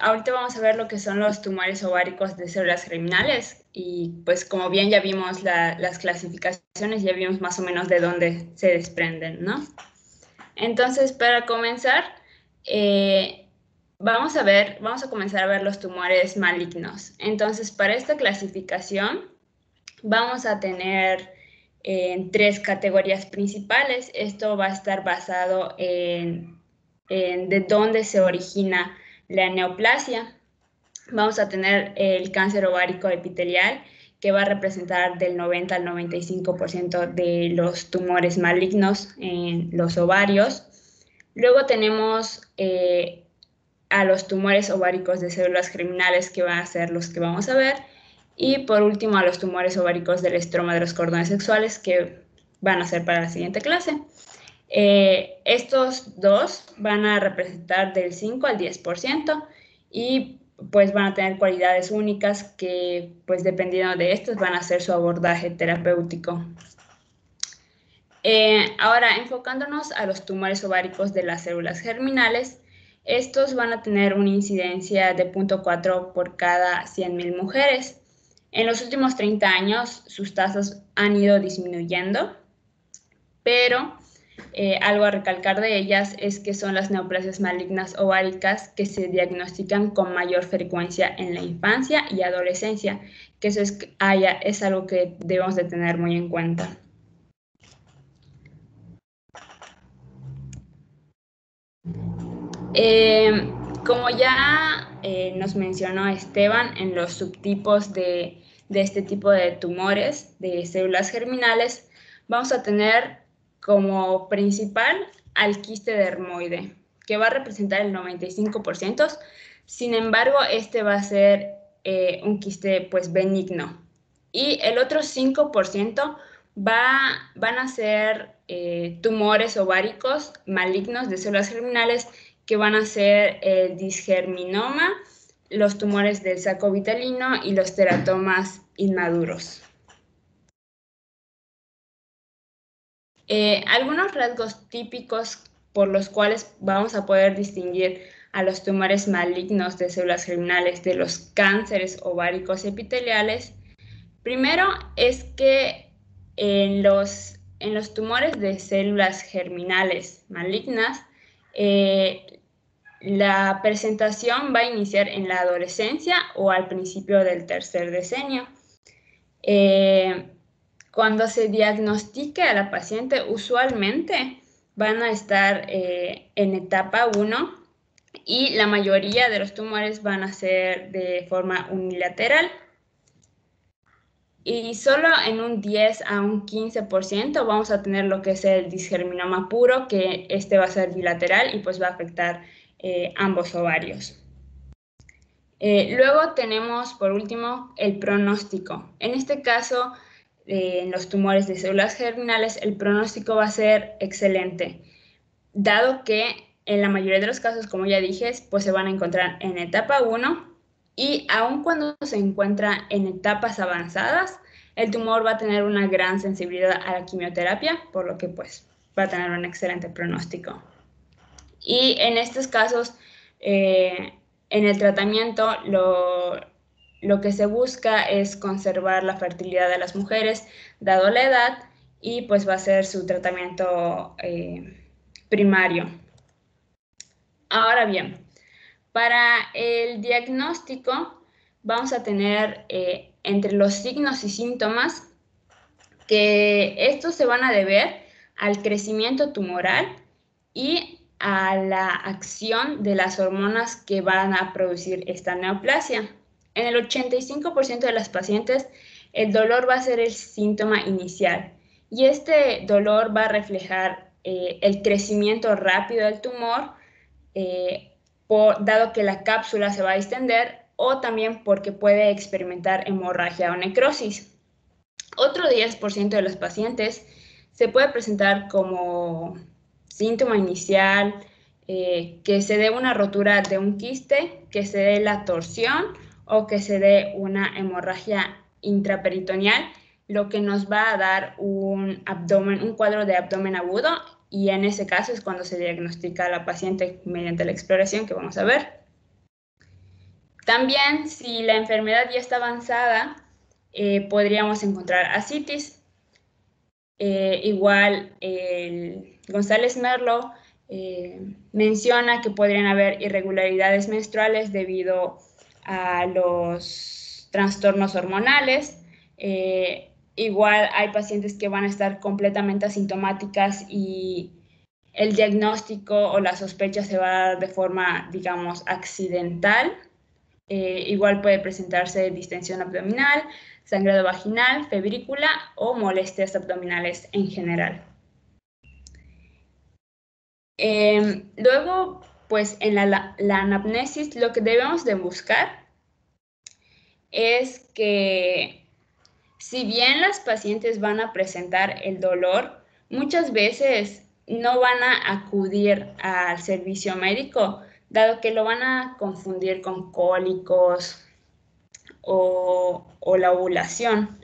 ahorita vamos a ver lo que son los tumores ováricos de células germinales y pues como bien ya vimos las clasificaciones, ya vimos más o menos de dónde se desprenden, ¿no? Entonces, para comenzar, vamos a comenzar a ver los tumores malignos. Entonces, para esta clasificación vamos a tener tres categorías principales. Esto va a estar basado en de dónde se origina la neoplasia. Vamos a tener el cáncer ovárico epitelial, que va a representar del 90 al 95% de los tumores malignos en los ovarios. Luego tenemos a los tumores ováricos de células germinales, que van a ser los que vamos a ver. Y por último, a los tumores ováricos del estroma de los cordones sexuales, que van a ser para la siguiente clase. Estos dos van a representar del 5 al 10% y pues van a tener cualidades únicas que pues dependiendo de estos van a ser su abordaje terapéutico. Ahora, enfocándonos a los tumores ováricos de las células germinales, estos van a tener una incidencia de 0.4 por cada 100.000 mujeres. En los últimos 30 años sus tasas han ido disminuyendo, pero algo a recalcar de ellas es que son las neoplasias malignas ováricas que se diagnostican con mayor frecuencia en la infancia y adolescencia, que eso es algo que debemos de tener muy en cuenta. Como ya nos mencionó Esteban, en los subtipos de este tipo de tumores de células germinales, vamos a tener como principal al quiste dermoide, que va a representar el 95%. Sin embargo, este va a ser un quiste pues benigno. Y el otro 5% van a ser tumores ováricos malignos de células germinales, que van a ser el disgerminoma, los tumores del saco vitelino y los teratomas inmaduros. Algunos rasgos típicos por los cuales vamos a poder distinguir a los tumores malignos de células germinales de los cánceres ováricos epiteliales. Primero es que en los tumores de células germinales malignas, la presentación va a iniciar en la adolescencia o al principio del tercer decenio. Cuando se diagnostique a la paciente, usualmente van a estar en etapa 1 y la mayoría de los tumores van a ser de forma unilateral. Y solo en un 10 a un 15% vamos a tener lo que es el disgerminoma puro, que este va a ser bilateral y pues va a afectar ambos ovarios. Luego tenemos, por último, el pronóstico. En este caso, en los tumores de células germinales, el pronóstico va a ser excelente, dado que en la mayoría de los casos, como ya dije, pues se van a encontrar en etapa 1 y aun cuando se encuentra en etapas avanzadas, el tumor va a tener una gran sensibilidad a la quimioterapia, por lo que pues va a tener un excelente pronóstico. Y en estos casos, en el tratamiento, lo que se busca es conservar la fertilidad de las mujeres, dado la edad, y pues va a ser su tratamiento primario. Ahora bien, para el diagnóstico vamos a tener entre los signos y síntomas que estos se van a deber al crecimiento tumoral y a la acción de las hormonas que van a producir esta neoplasia. En el 85% de las pacientes, el dolor va a ser el síntoma inicial y este dolor va a reflejar el crecimiento rápido del tumor, dado que la cápsula se va a extender, o también porque puede experimentar hemorragia o necrosis. Otro 10% de los pacientes se puede presentar como síntoma inicial, que se dé una rotura de un quiste, que se dé la torsión o que se dé una hemorragia intraperitoneal, lo que nos va a dar un cuadro de abdomen agudo, y en ese caso es cuando se diagnostica a la paciente mediante la exploración que vamos a ver. También, si la enfermedad ya está avanzada, podríamos encontrar ascitis. Igual, González Merlo menciona que podrían haber irregularidades menstruales debido a los trastornos hormonales. Igual hay pacientes que van a estar completamente asintomáticas y el diagnóstico o la sospecha se va a dar de forma, digamos, accidental. Igual puede presentarse distensión abdominal, sangrado vaginal, febrícula o molestias abdominales en general. Luego, pues en la anamnesis lo que debemos de buscar es que, si bien las pacientes van a presentar el dolor, muchas veces no van a acudir al servicio médico, dado que lo van a confundir con cólicos o la ovulación.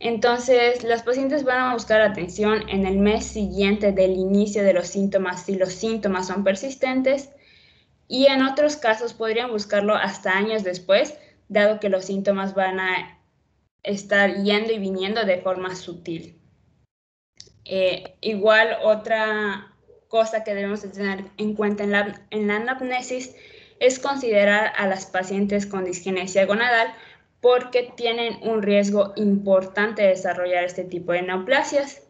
Entonces, las pacientes van a buscar atención en el mes siguiente del inicio de los síntomas, si los síntomas son persistentes, y en otros casos podrían buscarlo hasta años después, dado que los síntomas van a estar yendo y viniendo de forma sutil. Igual, otra cosa que debemos de tener en cuenta en la anamnesis es considerar a las pacientes con disgenesia gonadal, porque tienen un riesgo importante de desarrollar este tipo de neoplasias.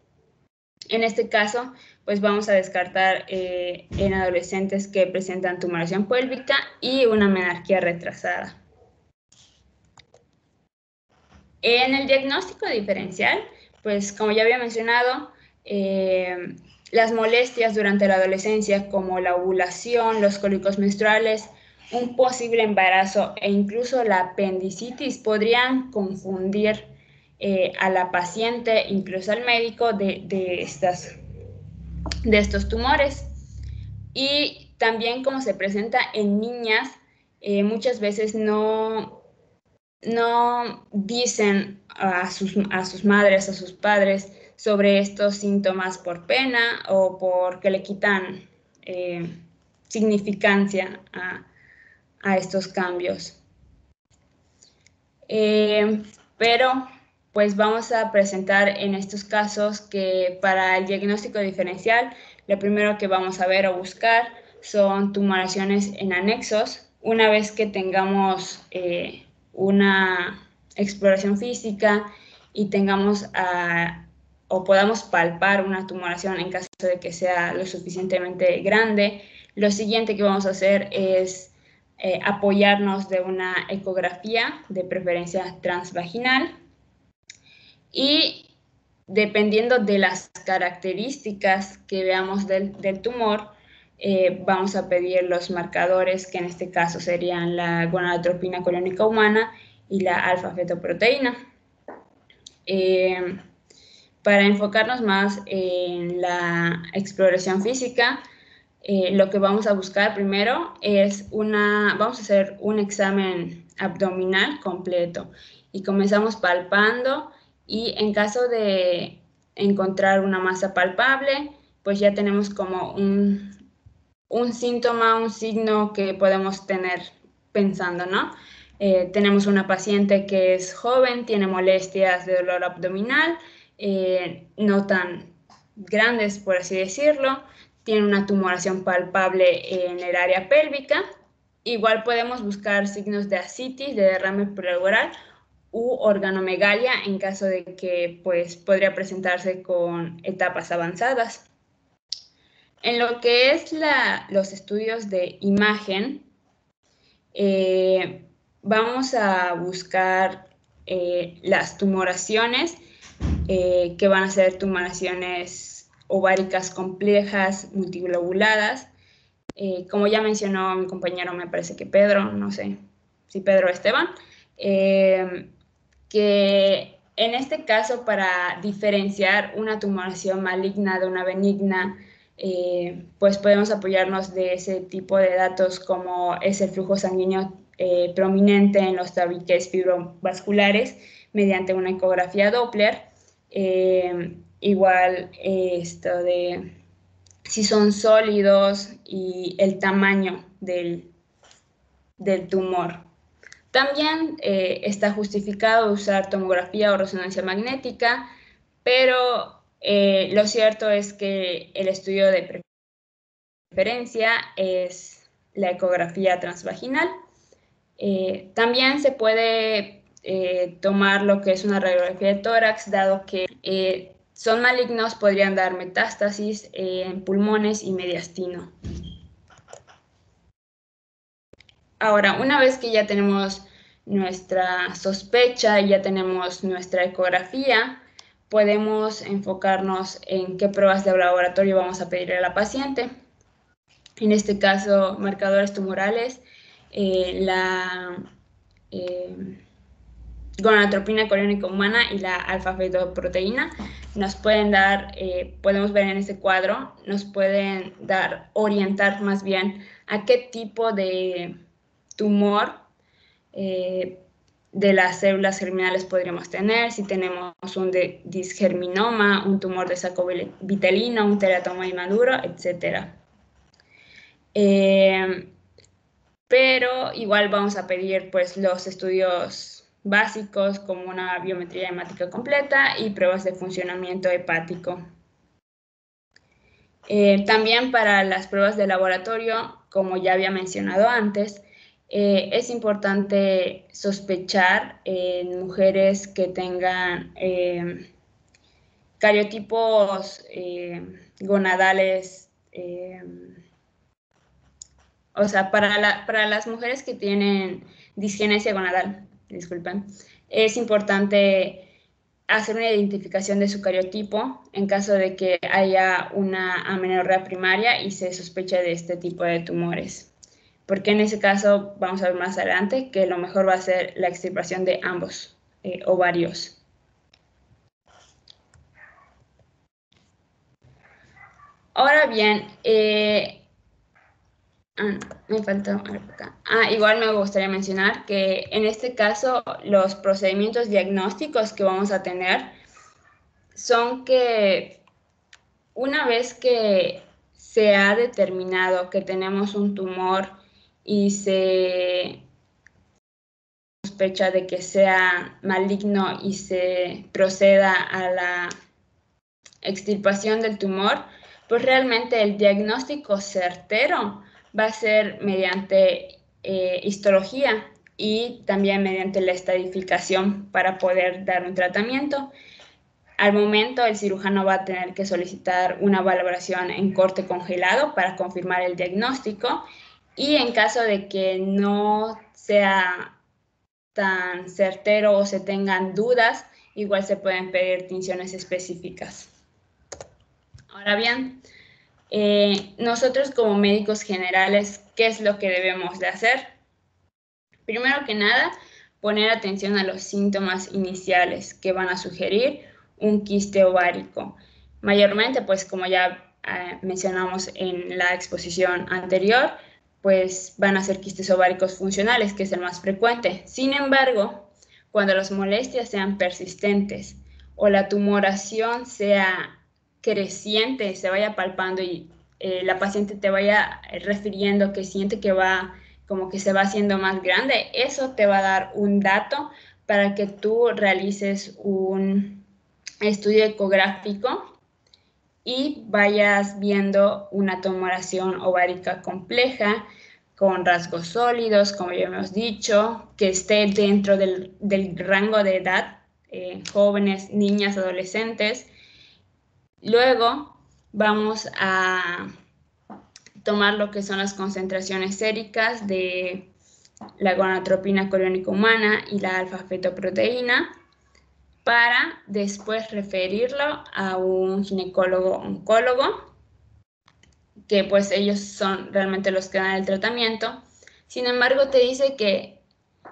En este caso, pues vamos a descartar en adolescentes que presentan tumoración pélvica y una menarquía retrasada. En el diagnóstico diferencial, pues como ya había mencionado, las molestias durante la adolescencia, como la ovulación, los cólicos menstruales, un posible embarazo e incluso la apendicitis podrían confundir a la paciente, incluso al médico, de estos tumores. Y también, como se presenta en niñas, muchas veces no dicen a sus madres, a sus padres, sobre estos síntomas por pena o porque le quitan significancia a estos cambios. Pero pues vamos a presentar en estos casos que para el diagnóstico diferencial, lo primero que vamos a ver o buscar son tumoraciones en anexos. Una vez que tengamos una exploración física y tengamos o podamos palpar una tumoración en caso de que sea lo suficientemente grande, lo siguiente que vamos a hacer es apoyarnos de una ecografía, de preferencia transvaginal, y dependiendo de las características que veamos del tumor, vamos a pedir los marcadores, que en este caso serían la gonadotropina colónica humana y la alfa-fetoproteína. Para enfocarnos más en la exploración física, lo que vamos a buscar primero es vamos a hacer un examen abdominal completo y comenzamos palpando, y en caso de encontrar una masa palpable, pues ya tenemos como un síntoma, un signo que podemos tener pensando, ¿no? Tenemos una paciente que es joven, tiene molestias de dolor abdominal, no tan grandes, por así decirlo, tiene una tumoración palpable en el área pélvica. Igual podemos buscar signos de ascitis, de derrame pleural u organomegalia en caso de que pues podría presentarse con etapas avanzadas. En lo que es los estudios de imagen, vamos a buscar las tumoraciones, que van a ser tumoraciones ováricas complejas, multiglobuladas. Como ya mencionó mi compañero, me parece que Pedro, no sé si Pedro o Esteban, que en este caso, para diferenciar una tumoración maligna de una benigna, pues podemos apoyarnos de ese tipo de datos, como es el flujo sanguíneo prominente en los tabiques fibrovasculares mediante una ecografía Doppler. Igual esto de si son sólidos y el tamaño del tumor. También está justificado usar tomografía o resonancia magnética, pero lo cierto es que el estudio de preferencia es la ecografía transvaginal. También se puede tomar lo que es una radiografía de tórax, dado que son malignos, podrían dar metástasis en pulmones y mediastino. Ahora, una vez que ya tenemos nuestra sospecha y ya tenemos nuestra ecografía, podemos enfocarnos en qué pruebas de laboratorio vamos a pedir a la paciente. En este caso, marcadores tumorales, la gonadotropina coriónica humana y la alfa-fetoproteína nos pueden dar, podemos ver en este cuadro, nos pueden dar, orientar más bien a qué tipo de tumor de las células germinales podríamos tener, si tenemos un disgerminoma, un tumor de saco vitelino, un teratoma inmaduro, etc. Pero igual vamos a pedir pues los estudios básicos como una biometría hemática completa y pruebas de funcionamiento hepático. También para las pruebas de laboratorio, como ya había mencionado antes, es importante sospechar en mujeres que tengan cariotipos gonadales, o sea, para las mujeres que tienen disgenesia gonadal, disculpen, es importante hacer una identificación de su cariotipo en caso de que haya una amenorrea primaria y se sospeche de este tipo de tumores. Porque en ese caso, vamos a ver más adelante, que lo mejor va a ser la extirpación de ambos ovarios. Ahora bien, me falta acá. Igual me gustaría mencionar que en este caso los procedimientos diagnósticos que vamos a tener son que una vez que se ha determinado que tenemos un tumor y se sospecha de que sea maligno y se proceda a la extirpación del tumor, pues realmente el diagnóstico certero va a ser mediante histología y también mediante la estadificación para poder dar un tratamiento. Al momento, el cirujano va a tener que solicitar una valoración en corte congelado para confirmar el diagnóstico y en caso de que no sea tan certero o se tengan dudas, igual se pueden pedir tinciones específicas. Ahora bien, nosotros como médicos generales, ¿qué es lo que debemos de hacer? Primero que nada, poner atención a los síntomas iniciales que van a sugerir un quiste ovárico. Mayormente, pues como ya mencionamos en la exposición anterior, pues van a ser quistes ováricos funcionales, que es el más frecuente. Sin embargo, cuando las molestias sean persistentes o la tumoración sea creciente, se vaya palpando y la paciente te vaya refiriendo que siente que va como que se va haciendo más grande, eso te va a dar un dato para que tú realices un estudio ecográfico y vayas viendo una tumoración ovárica compleja con rasgos sólidos, como ya hemos dicho, que esté dentro del rango de edad, jóvenes, niñas, adolescentes. Luego vamos a tomar lo que son las concentraciones séricas de la gonadotropina coriónica humana y la alfa-fetoproteína para después referirlo a un ginecólogo-oncólogo, que pues ellos son realmente los que dan el tratamiento. Sin embargo, te dice que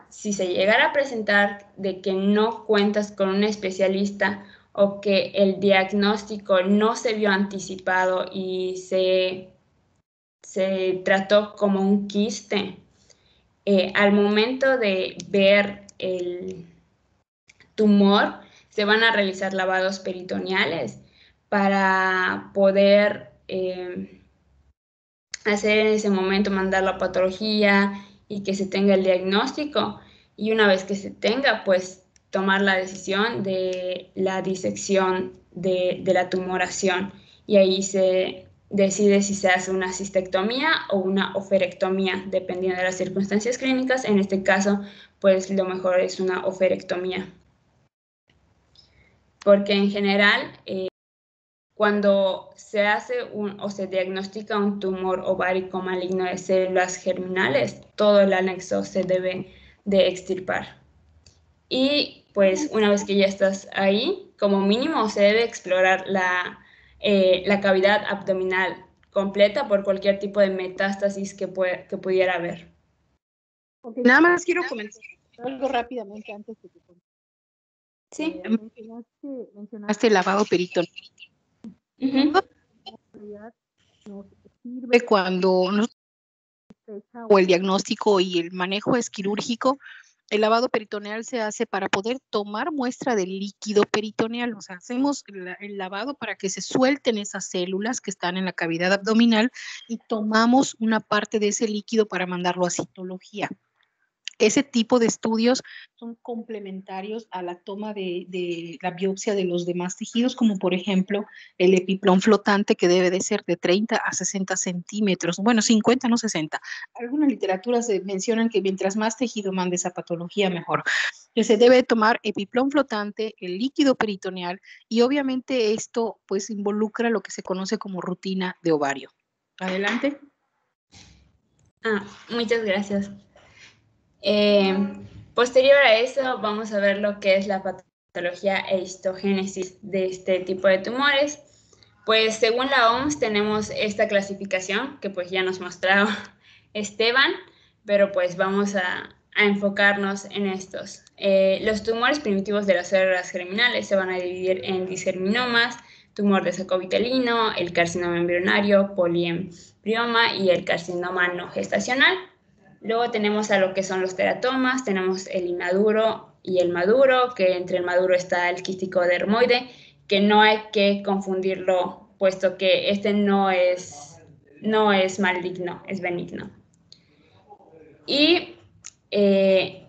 si se llegara a presentar de que no cuentas con un especialista o que el diagnóstico no se vio anticipado y se trató como un quiste al momento de ver el tumor, se van a realizar lavados peritoneales para poder hacer en ese momento, mandar la patología y que se tenga el diagnóstico. Y una vez que se tenga, pues tomar la decisión de la disección de la tumoración. Y ahí se decide si se hace una cistectomía o una oferectomía, dependiendo de las circunstancias clínicas. En este caso, pues lo mejor es una oferectomía. Porque en general, cuando se hace o se diagnostica un tumor ovárico maligno de células germinales, todo el anexo se debe de extirpar. Y pues una vez que ya estás ahí, como mínimo se debe explorar la cavidad abdominal completa por cualquier tipo de metástasis que pudiera haber. Okay. Nada más quiero comentar algo rápidamente antes de que Sí. Mencionaste el lavado peritoneal. Nos sirve cuando o el diagnóstico y el manejo es quirúrgico. El lavado peritoneal se hace para poder tomar muestra del líquido peritoneal, o sea, hacemos el lavado para que se suelten esas células que están en la cavidad abdominal y tomamos una parte de ese líquido para mandarlo a citología. Ese tipo de estudios son complementarios a la toma de la biopsia de los demás tejidos, como por ejemplo el epiplón flotante, que debe de ser de 30 a 60 centímetros, bueno, 50, no 60. Algunas literaturas mencionan que mientras más tejido mande esa patología, mejor. Se debe tomar epiplón flotante, el líquido peritoneal, y obviamente esto pues involucra lo que se conoce como rutina de ovario. Adelante. Muchas gracias. Posterior a eso, vamos a ver lo que es la patología e histogénesis de este tipo de tumores. Pues según la OMS tenemos esta clasificación que pues ya nos mostró Esteban, pero pues vamos a enfocarnos en estos. Los tumores primitivos de las células germinales se van a dividir en disgerminomas, tumor de saco vitelino, el carcinoma embrionario, poliembrioma y el carcinoma no gestacional. Luego tenemos a lo que son los teratomas, tenemos el inmaduro y el maduro, que entre el maduro está el quístico dermoide, que no hay que confundirlo, puesto que este no es maligno, es benigno. Y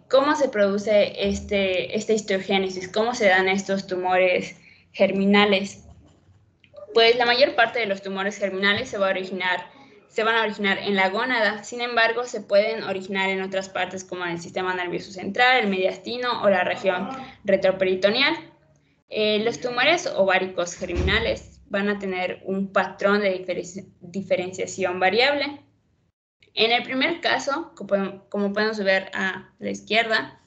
¿cómo se produce esta histogénesis? ¿Cómo se dan estos tumores germinales? Pues la mayor parte de los tumores germinales se van a originar en la gónada. Sin embargo, se pueden originar en otras partes como el sistema nervioso central, el mediastino o la región retroperitoneal. Los tumores ováricos germinales van a tener un patrón de diferenciación variable. En el primer caso, como podemos ver a la izquierda,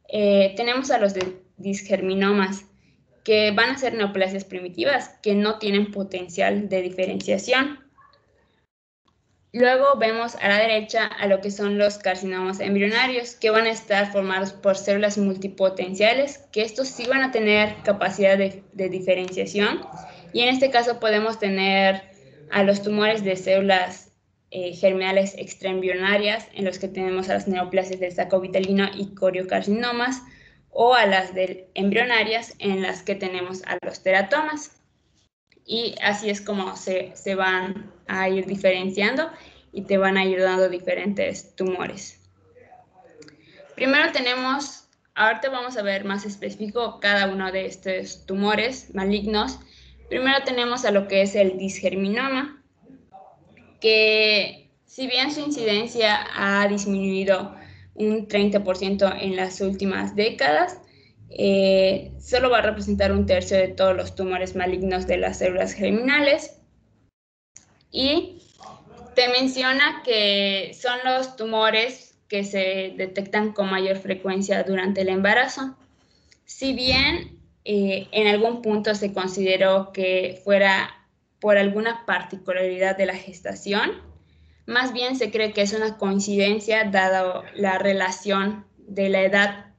tenemos a los disgerminomas, que van a ser neoplasias primitivas que no tienen potencial de diferenciación. Luego vemos a la derecha a lo que son los carcinomas embrionarios, que van a estar formados por células multipotenciales, que estos sí van a tener capacidad de diferenciación. Y en este caso podemos tener a los tumores de células germinales extraembrionarias, en los que tenemos a las neoplasias del saco vitelino y coriocarcinomas, o a las embrionarias, en las que tenemos a los teratomas. Y así es como se van a ir diferenciando y te van a ir dando diferentes tumores. Primero ahorita vamos a ver más específico cada uno de estos tumores malignos. Primero tenemos a lo que es el disgerminoma, que si bien su incidencia ha disminuido un 30% en las últimas décadas, solo va a representar 1/3 de todos los tumores malignos de las células germinales. Y te menciona que son los tumores que se detectan con mayor frecuencia durante el embarazo. Si bien en algún punto se consideró que fuera por alguna particularidad de la gestación, más bien se cree que es una coincidencia dado la relación de la edad.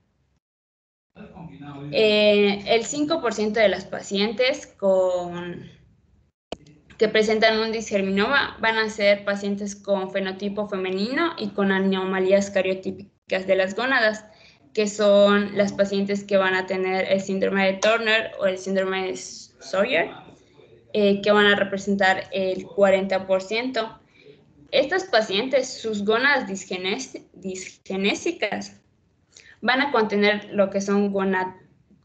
El 5% de las pacientes con que presentan un disgerminoma van a ser pacientes con fenotipo femenino y con anomalías cariotípicas de las gónadas, que son las pacientes que van a tener el síndrome de Turner o el síndrome de Sawyer, que van a representar el 40%. Estas pacientes, sus gónadas disgenésicas, van a contener lo que son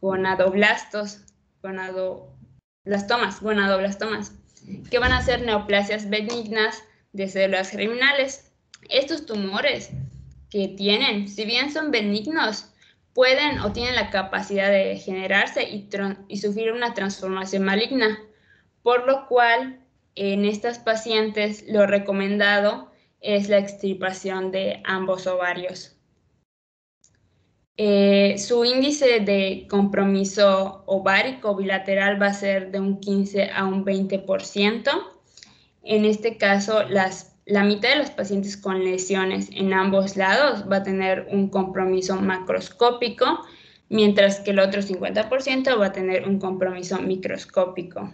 gonadoblastos, gonadoblastomas, que van a ser neoplasias benignas de células germinales. Estos tumores que tienen, si bien son benignos, pueden o tienen la capacidad de generarse y sufrir una transformación maligna, por lo cual en estas pacientes lo recomendado es la extirpación de ambos ovarios. Su índice de compromiso ovárico bilateral va a ser de un 15 a un 20%. En este caso, la mitad de los pacientes con lesiones en ambos lados va a tener un compromiso macroscópico, mientras que el otro 50% va a tener un compromiso microscópico.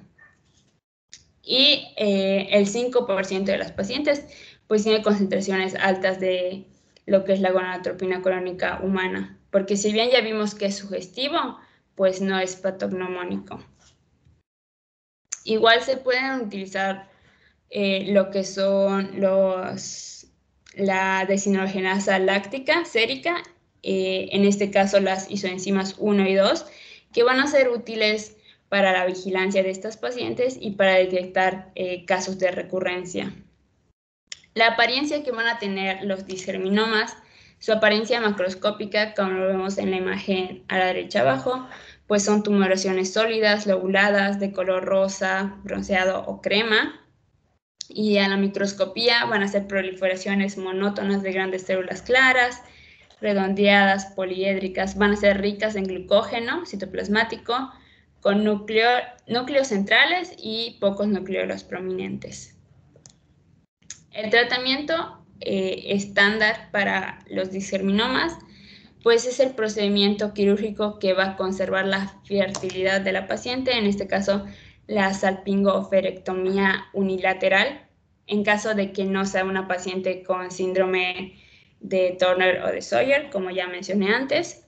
Y el 5% de las pacientes pues tiene concentraciones altas de lo que es la gonadotropina colónica humana, porque si bien ya vimos que es sugestivo, pues no es patognomónico. Igual se pueden utilizar lo que son la deshidrogenasa láctica sérica, en este caso las isoenzimas 1 y 2, que van a ser útiles para la vigilancia de estas pacientes y para detectar casos de recurrencia. La apariencia que van a tener los disgerminomas, su apariencia macroscópica, como lo vemos en la imagen a la derecha abajo, pues son tumoraciones sólidas, lobuladas, de color rosa, bronceado o crema. Y a la microscopía van a ser proliferaciones monótonas de grandes células claras, redondeadas, poliédricas, van a ser ricas en glucógeno citoplasmático, con núcleos centrales y pocos nucleolos prominentes. El tratamiento estándar para los disgerminomas pues es el procedimiento quirúrgico que va a conservar la fertilidad de la paciente, en este caso la salpingoferectomía unilateral, en caso de que no sea una paciente con síndrome de Turner o de Sawyer, como ya mencioné antes.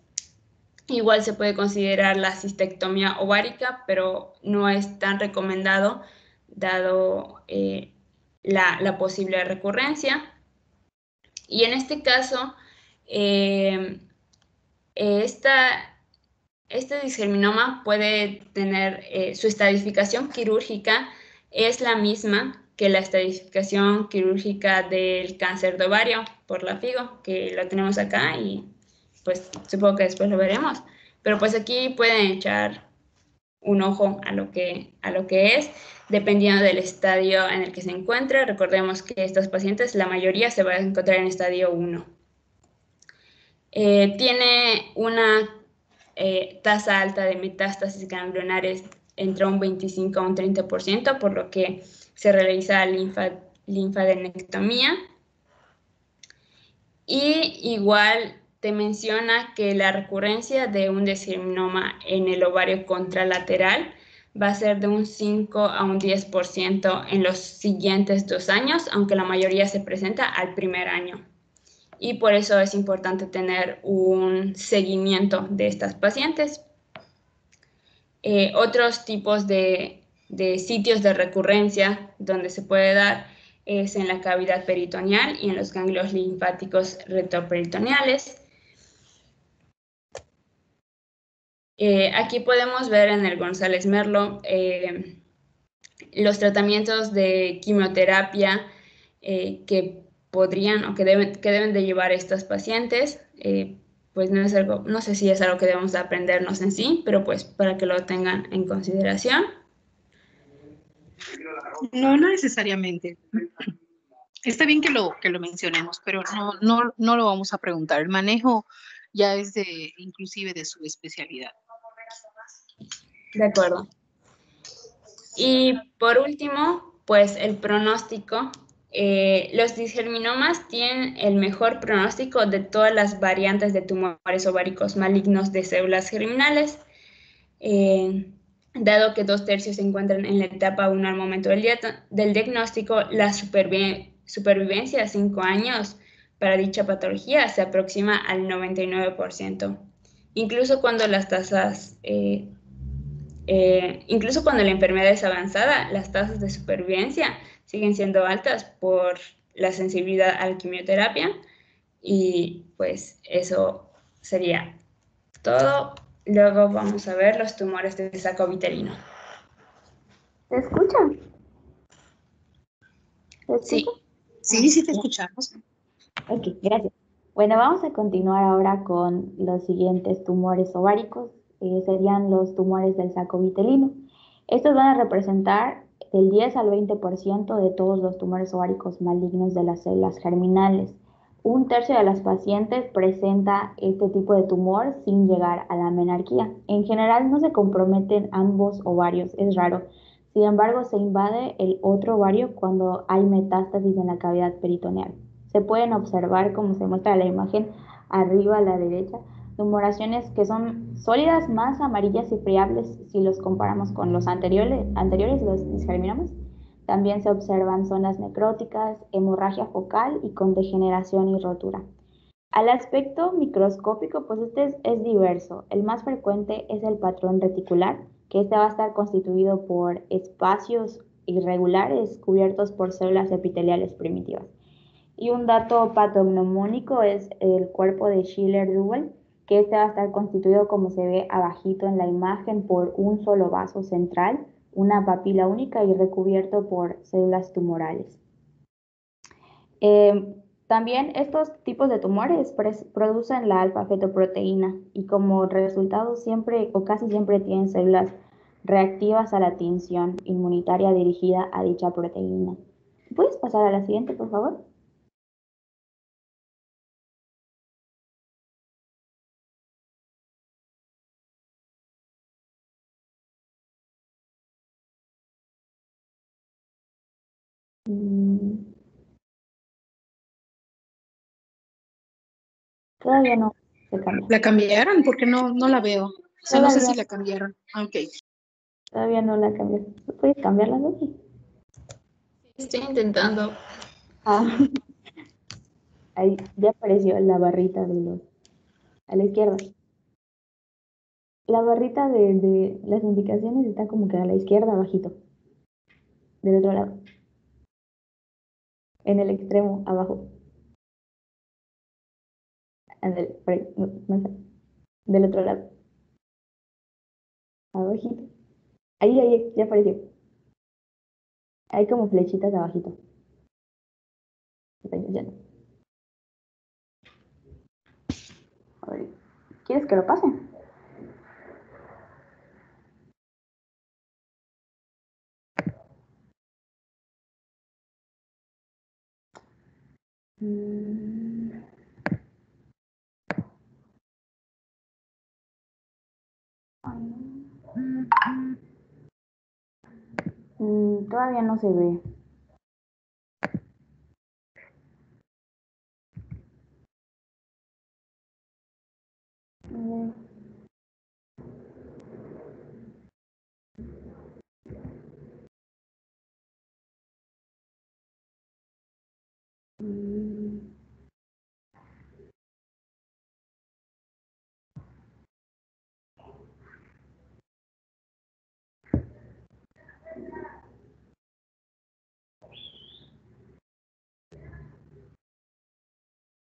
Igual se puede considerar la cistectomía ovárica, pero no es tan recomendado dado la posible recurrencia. Y en este caso, este disgerminoma puede tener su estadificación quirúrgica es la misma que la estadificación quirúrgica del cáncer de ovario por la FIGO, que lo tenemos acá y pues supongo que después lo veremos. Pero pues aquí pueden echar un ojo a lo que es, dependiendo del estadio en el que se encuentre. Recordemos que estos pacientes, la mayoría se va a encontrar en estadio 1. Tiene una tasa alta de metástasis ganglionares entre un 25 a un 30%, por lo que se realiza linfadenectomía. Y igual te menciona que la recurrencia de un disgerminoma en el ovario contralateral va a ser de un 5 a un 10% en los siguientes 2 años, aunque la mayoría se presenta al primer año. Y por eso es importante tener un seguimiento de estas pacientes. Otros tipos de sitios de recurrencia donde se puede dar es en la cavidad peritoneal y en los ganglios linfáticos retroperitoneales. Aquí podemos ver en el González-Merlo los tratamientos de quimioterapia que podrían o que deben de llevar estas pacientes. Pues no es algo, no sé si es algo que debemos de aprendernos en sí, pero pues para que lo tengan en consideración. No necesariamente. Está bien que lo mencionemos, pero no lo vamos a preguntar. El manejo ya es inclusive de su especialidad. De acuerdo. Y por último, pues el pronóstico. Los disgerminomas tienen el mejor pronóstico de todas las variantes de tumores ováricos malignos de células germinales. Dado que 2/3 se encuentran en la etapa 1 al momento del diagnóstico, la supervivencia a 5 años para dicha patología se aproxima al 99%. Incluso cuando incluso cuando la enfermedad es avanzada, las tasas de supervivencia siguen siendo altas por la sensibilidad a la quimioterapia. Y pues eso sería todo. Luego vamos a ver los tumores de saco vitelino. ¿Te escuchan? Sí. Sí, te escuchamos. Ok, gracias. Bueno, vamos a continuar ahora con los siguientes tumores ováricos. Serían los tumores del saco vitelino. Estos van a representar del 10 al 20% de todos los tumores ováricos malignos de las células germinales. 1/3 de las pacientes presenta este tipo de tumor sin llegar a la menarquía. En general no se comprometen ambos ovarios, es raro. Sin embargo, se invade el otro ovario cuando hay metástasis en la cavidad peritoneal. Se pueden observar, como se muestra en la imagen arriba a la derecha, tumoraciones que son sólidas, más amarillas y friables si los comparamos con los anteriores los discriminamos. También se observan zonas necróticas, hemorragia focal y con degeneración y rotura. Al aspecto microscópico, pues este es diverso. El más frecuente es el patrón reticular, que este va a estar constituido por espacios irregulares cubiertos por células epiteliales primitivas. Y un dato patognomónico es el cuerpo de Schiller-Zuboff, que este va a estar constituido, como se ve abajito en la imagen, por un solo vaso central, una papila única y recubierto por células tumorales. También estos tipos de tumores producen la alfa-fetoproteína y como resultado siempre o casi siempre tienen células reactivas a la tinción inmunitaria dirigida a dicha proteína. ¿Puedes pasar a la siguiente, por favor? Todavía no se cambia. ¿La cambiaron? Porque no la veo. O sea, no sé si la cambiaron. Ok. Todavía no la cambié. ¿Puedes cambiarla, Sofi? Estoy intentando. Ahí ya apareció la barrita de los... a la izquierda. La barrita de las indicaciones está como que a la izquierda, abajito. Del otro lado. En el extremo, abajo. Por ahí, no sé. Del otro lado. Abajito. Ahí, ya apareció. Hay como flechitas abajito. Ya no. A ver, ¿quieres que lo pase? Todavía no se ve.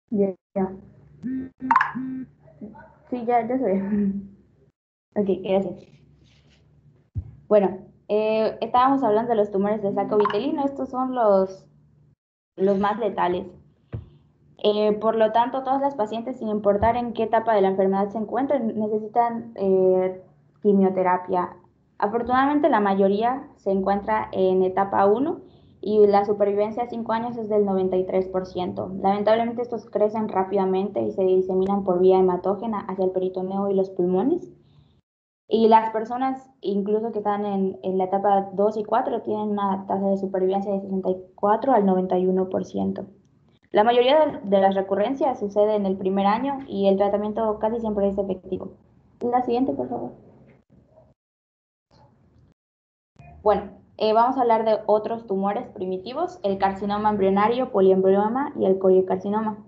Ya. Sí, ya se ve. Ok, gracias. Bueno, estábamos hablando de los tumores de saco vitelino. Estos son los más letales. Por lo tanto, todas las pacientes, sin importar en qué etapa de la enfermedad se encuentren, necesitan quimioterapia. Afortunadamente, la mayoría se encuentra en etapa 1 y la supervivencia a 5 años es del 93%. Lamentablemente, estos crecen rápidamente y se diseminan por vía hematógena hacia el peritoneo y los pulmones. Y las personas, incluso que están en la etapa 2 y 4, tienen una tasa de supervivencia de 64 al 91%. La mayoría de las recurrencias sucede en el primer año y el tratamiento casi siempre es efectivo. La siguiente, por favor. Bueno, vamos a hablar de otros tumores primitivos, el carcinoma embrionario, poliembrioma y el coriocarcinoma.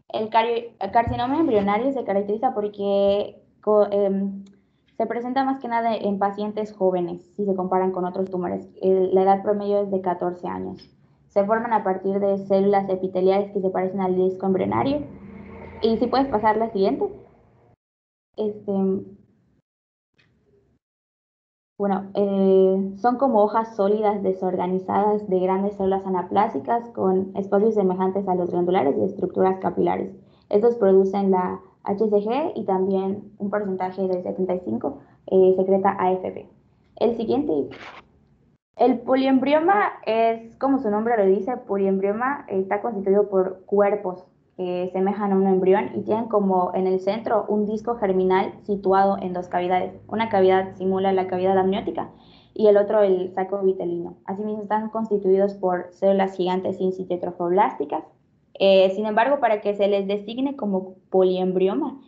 El carcinoma embrionario se caracteriza porque se presenta más que nada en pacientes jóvenes, si se comparan con otros tumores. La edad promedio es de 14 años. Se forman a partir de células epiteliales que se parecen al disco embrionario. Y si puedes pasar la siguiente. Bueno, son como hojas sólidas desorganizadas de grandes células anaplásicas con espacios semejantes a los glandulares y estructuras capilares. Estos producen la HCG y también un porcentaje del 75 secreta AFP. El siguiente, el poliembrioma es, como su nombre lo dice, poliembrioma está constituido por cuerpos que semejan a un embrión y tienen como en el centro un disco germinal situado en dos cavidades. Una cavidad simula la cavidad amniótica y el otro el saco vitelino. Asimismo están constituidos por células gigantes in situ trofoblásticas. Sin embargo, para que se les designe como poliembrioma,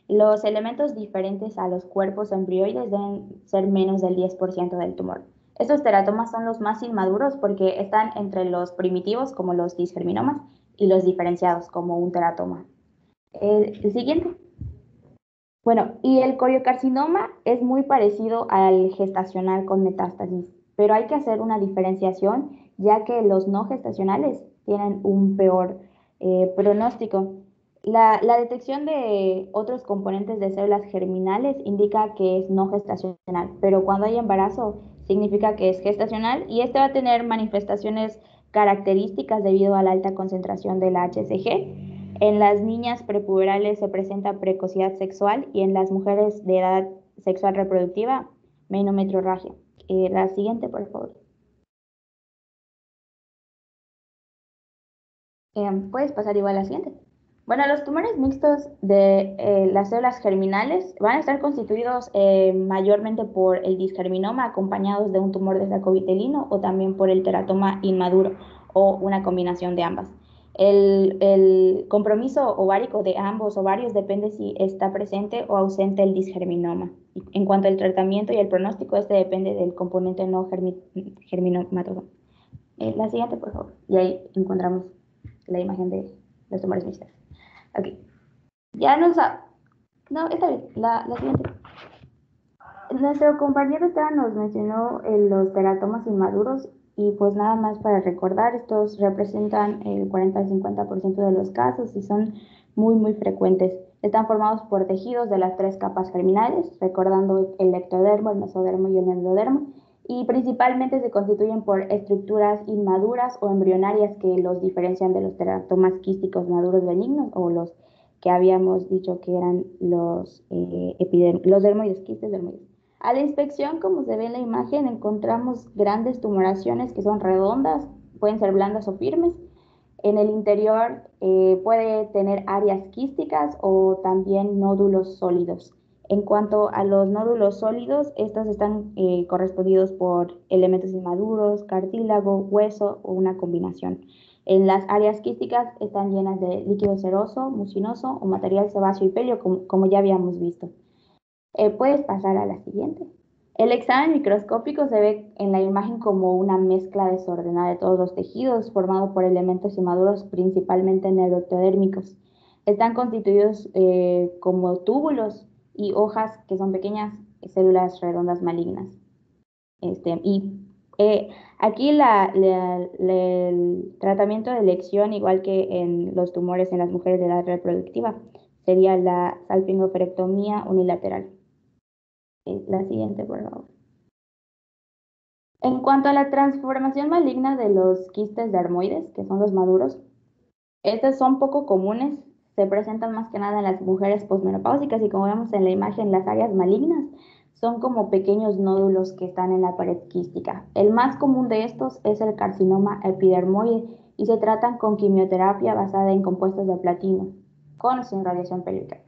los elementos diferentes a los cuerpos embrioides deben ser menos del 10% del tumor. Estos teratomas son los más inmaduros porque están entre los primitivos, como los disgerminomas, y los diferenciados, como un teratoma. El siguiente. Bueno, y el coriocarcinoma es muy parecido al gestacional con metástasis, pero hay que hacer una diferenciación, ya que los no gestacionales tienen un peor pronóstico. La detección de otros componentes de células germinales indica que es no gestacional, pero cuando hay embarazo significa que es gestacional y este va a tener manifestaciones características debido a la alta concentración de la HCG. En las niñas prepuberales se presenta precocidad sexual y en las mujeres de edad sexual reproductiva, menometrorragia. La siguiente, por favor. Puedes pasar igual a la siguiente. Bueno, los tumores mixtos de las células germinales van a estar constituidos mayormente por el disgerminoma acompañados de un tumor de saco vitelino o también por el teratoma inmaduro o una combinación de ambas. El compromiso ovárico de ambos ovarios depende si está presente o ausente el disgerminoma. En cuanto al tratamiento y el pronóstico, este depende del componente no germinomatoso. La siguiente, por favor. Y ahí encontramos la imagen de los tumores mixtos. Ok. Ya nos no, está bien. La siguiente. Nuestro compañero Esteban nos mencionó los teratomas inmaduros y pues nada más para recordar, estos representan el 40 al 50% de los casos y son muy frecuentes. Están formados por tejidos de las tres capas germinales, recordando el ectodermo, el mesodermo y el endodermo, y principalmente se constituyen por estructuras inmaduras o embrionarias que los diferencian de los teratomas quísticos maduros benignos o los que habíamos dicho que eran los dermoides, quistes dermoides. A la inspección, como se ve en la imagen, encontramos grandes tumoraciones que son redondas, pueden ser blandas o firmes. En el interior puede tener áreas quísticas o también nódulos sólidos. En cuanto a los nódulos sólidos, estos están correspondidos por elementos inmaduros, cartílago, hueso o una combinación. En las áreas quísticas están llenas de líquido seroso, mucinoso o material sebáceo y péleo, como ya habíamos visto. Puedes pasar a la siguiente. El examen microscópico se ve en la imagen como una mezcla desordenada de todos los tejidos formado por elementos inmaduros principalmente neuroectodérmicos. Están constituidos como túbulos y hojas que son pequeñas células redondas malignas. Aquí el tratamiento de elección, igual que en los tumores en las mujeres de edad reproductiva, sería la salpingoperectomía unilateral. La siguiente, por favor. En cuanto a la transformación maligna de los quistes dermoides, que son los maduros, estos son poco comunes, se presentan más que nada en las mujeres posmenopáusicas y como vemos en la imagen, las áreas malignas son como pequeños nódulos que están en la pared quística. El más común de estos es el carcinoma epidermoide y se tratan con quimioterapia basada en compuestos de platino, con o sin radiación pélvica.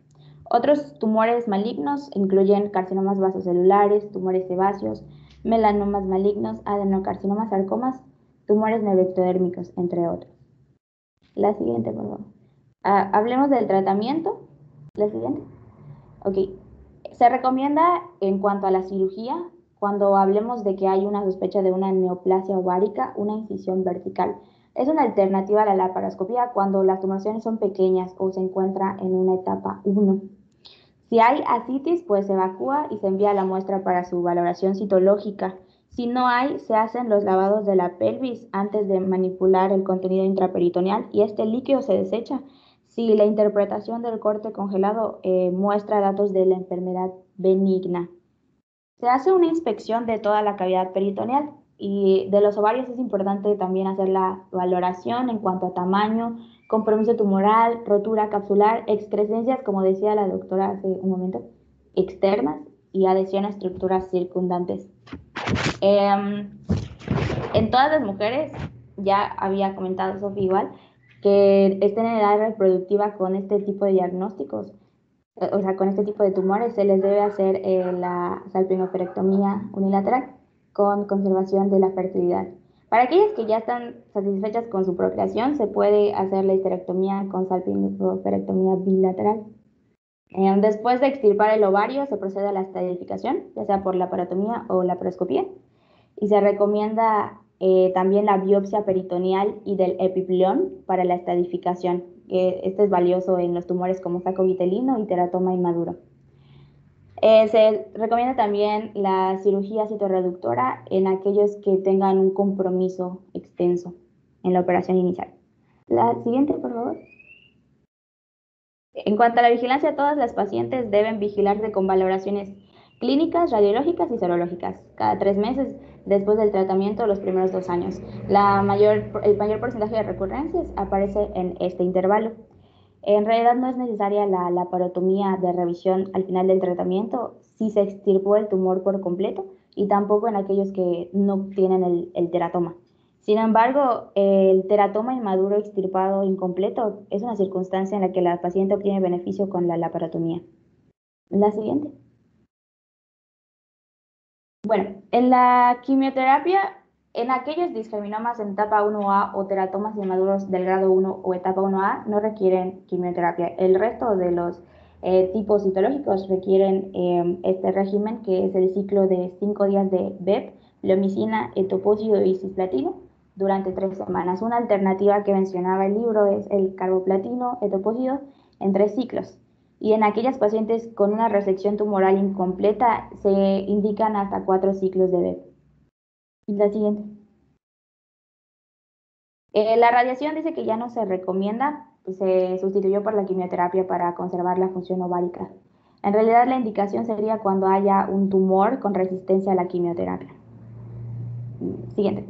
Otros tumores malignos incluyen carcinomas vasocelulares, tumores sebáceos, melanomas malignos, adenocarcinomas, sarcomas, tumores neuroectodérmicos, entre otros. La siguiente, por favor. Hablemos del tratamiento. La siguiente. Ok. Se recomienda en cuanto a la cirugía cuando hablemos de que hay una sospecha de una neoplasia ovárica, una incisión vertical. Es una alternativa a la laparoscopía cuando las tumoraciones son pequeñas o se encuentra en una etapa 1. Si hay ascitis, pues se evacúa y se envía la muestra para su valoración citológica. Si no hay, se hacen los lavados de la pelvis antes de manipular el contenido intraperitoneal y este líquido se desecha si la interpretación del corte congelado muestra datos de la enfermedad benigna. Se hace una inspección de toda la cavidad peritoneal y de los ovarios es importante también hacer la valoración en cuanto a tamaño, compromiso tumoral, rotura capsular, excrescencias, como decía la doctora hace un momento, externas y adhesión a estructuras circundantes. En todas las mujeres, ya había comentado Sofía igual, que estén en edad reproductiva con este tipo de diagnósticos, o sea, con este tipo de tumores, se les debe hacer la salpingoperectomía unilateral con conservación de la fertilidad. Para aquellas que ya están satisfechas con su procreación, se puede hacer la histerectomía con salpingoperectomía bilateral. Después de extirpar el ovario, se procede a la estadificación, ya sea por laparotomía o laparoscopía, y se recomienda también la biopsia peritoneal y del epipleón para la estadificación, que este es valioso en los tumores como saco vitelino y teratoma inmaduro. Se recomienda también la cirugía citorreductora en aquellos que tengan un compromiso extenso en la operación inicial. La siguiente, por favor. En cuanto a la vigilancia, todas las pacientes deben vigilarse con valoraciones clínicas, radiológicas y serológicas cada 3 meses después del tratamiento los primeros 2 años. El mayor porcentaje de recurrencias aparece en este intervalo. En realidad no es necesaria la laparotomía de revisión al final del tratamiento si se extirpó el tumor por completo y tampoco en aquellos que no tienen el teratoma. Sin embargo, el teratoma inmaduro extirpado incompleto es una circunstancia en la que la paciente obtiene beneficio con la laparotomía. La siguiente. Bueno, en la quimioterapia, en aquellos disgerminomas en etapa 1A o teratomas inmaduros del grado 1 o etapa 1A no requieren quimioterapia. El resto de los tipos citológicos requieren este régimen, que es el ciclo de 5 días de BEP, bleomicina, etopósido y cisplatino durante 3 semanas. Una alternativa que mencionaba el libro es el carboplatino, etopósido en 3 ciclos. Y en aquellas pacientes con una resección tumoral incompleta se indican hasta 4 ciclos de BEP. La siguiente. La radiación dice que ya no se recomienda, se sustituyó por la quimioterapia para conservar la función ovárica. En realidad la indicación sería cuando haya un tumor con resistencia a la quimioterapia. Siguiente.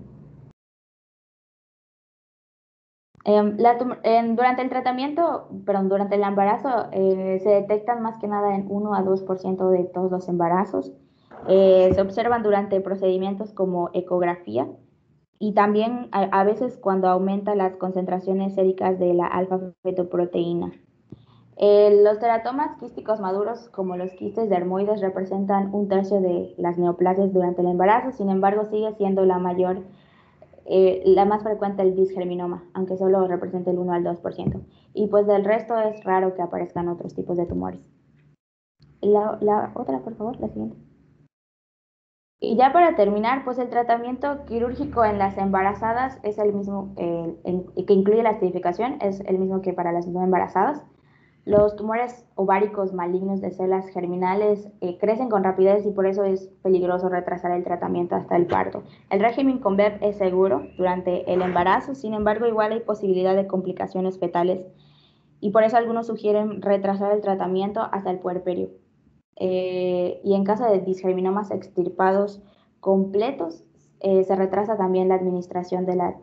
Durante el tratamiento, durante el embarazo, se detectan más que nada en 1 a 2% de todos los embarazos. Se observan durante procedimientos como ecografía y también a veces cuando aumenta las concentraciones séricas de la alfa-fetoproteína. Los teratomas quísticos maduros, como los quistes dermoides, representan 1/3 de las neoplasias durante el embarazo, sin embargo sigue siendo la más frecuente el disgerminoma, aunque solo representa el 1 al 2%. Y pues del resto es raro que aparezcan otros tipos de tumores. La otra, por favor, la siguiente. Y ya para terminar, pues el tratamiento quirúrgico en las embarazadas es el mismo, que incluye la estadificación, es el mismo que para las no embarazadas. Los tumores ováricos malignos de células germinales crecen con rapidez y por eso es peligroso retrasar el tratamiento hasta el parto. El régimen con BEP es seguro durante el embarazo, sin embargo, igual hay posibilidad de complicaciones fetales y por eso algunos sugieren retrasar el tratamiento hasta el puerperio. Y en caso de disgerminomas extirpados completos, se retrasa también la administración de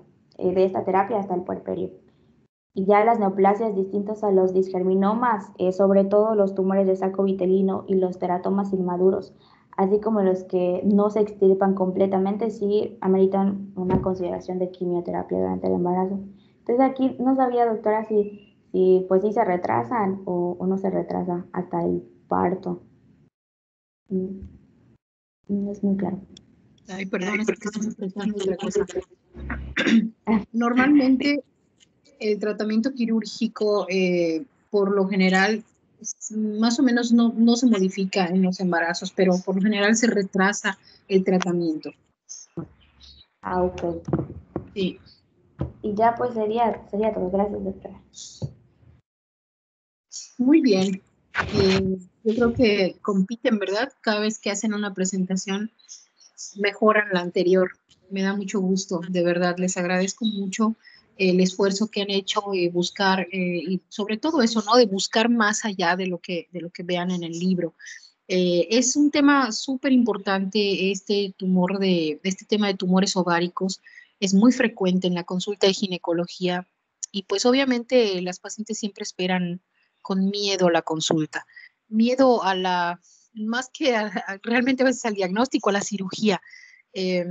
esta terapia hasta el puerperio. Y ya las neoplasias distintas a los disgerminomas, sobre todo los tumores de saco vitelino y los teratomas inmaduros, así como los que no se extirpan completamente, sí ameritan una consideración de quimioterapia durante el embarazo. Entonces aquí no sabía, doctora, si pues sí se retrasan o no se retrasa hasta el parto. No es muy claro. Ay, perdón, es que estoy pensando otra cosa. Normalmente el tratamiento quirúrgico, por lo general, más o menos no se modifica en los embarazos, pero por lo general se retrasa el tratamiento. Ah, ok. Sí. Y ya pues sería todo. Gracias, doctora. Muy bien. Yo creo que compiten, ¿verdad? Cada vez que hacen una presentación mejoran la anterior. Me da mucho gusto, de verdad. Les agradezco mucho el esfuerzo que han hecho y buscar, y sobre todo eso, ¿no? De buscar más allá de lo que vean en el libro. Es un tema súper importante este tema de tumores ováricos. Es muy frecuente en la consulta de ginecología y pues obviamente las pacientes siempre esperan con miedo la consulta. Miedo más que realmente a veces al diagnóstico, a la cirugía. Eh,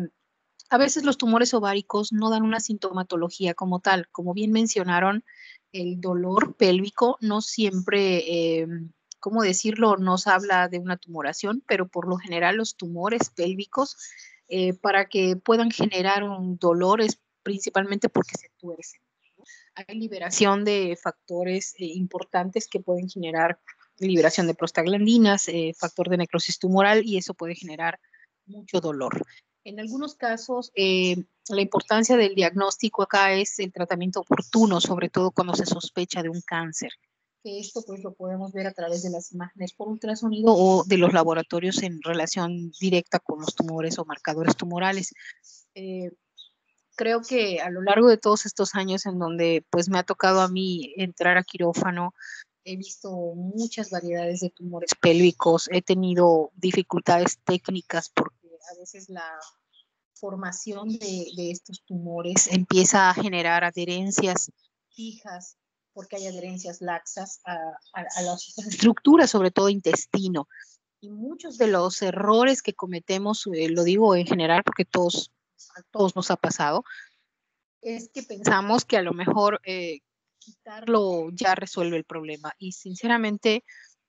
a veces los tumores ováricos no dan una sintomatología como tal. Como bien mencionaron, el dolor pélvico no siempre, ¿cómo decirlo? Nos habla de una tumoración, pero por lo general los tumores pélvicos, para que puedan generar un dolor es principalmente porque se tuercen. Hay liberación de factores importantes que pueden generar liberación de prostaglandinas, factor de necrosis tumoral, y eso puede generar mucho dolor. En algunos casos, la importancia del diagnóstico acá es el tratamiento oportuno, sobre todo cuando se sospecha de un cáncer. Que esto pues lo podemos ver a través de las imágenes por ultrasonido o de los laboratorios en relación directa con los tumores o marcadores tumorales. Creo que a lo largo de todos estos años en donde pues me ha tocado a mí entrar a quirófano, he visto muchas variedades de tumores pélvicos, he tenido dificultades técnicas porque a veces la formación de estos tumores empieza a generar adherencias fijas, porque hay adherencias laxas a las estructuras, sobre todo intestino. Y muchos de los errores que cometemos, lo digo en general porque a todos nos ha pasado, es que pensamos que a lo mejor quitarlo ya resuelve el problema. Y sinceramente,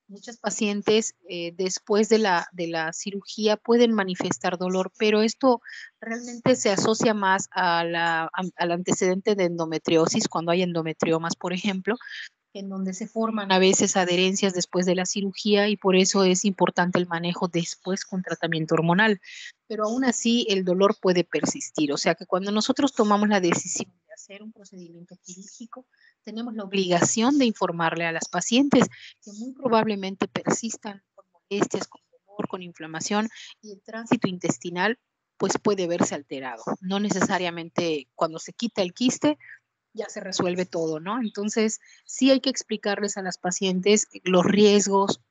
muchas pacientes después de la cirugía pueden manifestar dolor, pero esto realmente se asocia más al antecedente de endometriosis, cuando hay endometriomas, por ejemplo, en donde se forman a veces adherencias después de la cirugía y por eso es importante el manejo después con tratamiento hormonal. Pero aún así el dolor puede persistir, o sea que cuando nosotros tomamos la decisión de hacer un procedimiento quirúrgico, tenemos la obligación de informarle a las pacientes que muy probablemente persistan con molestias, con dolor, con inflamación y el tránsito intestinal pues puede verse alterado. No necesariamente cuando se quita el quiste ya se resuelve todo, ¿no? Entonces, sí hay que explicarles a las pacientes los riesgos,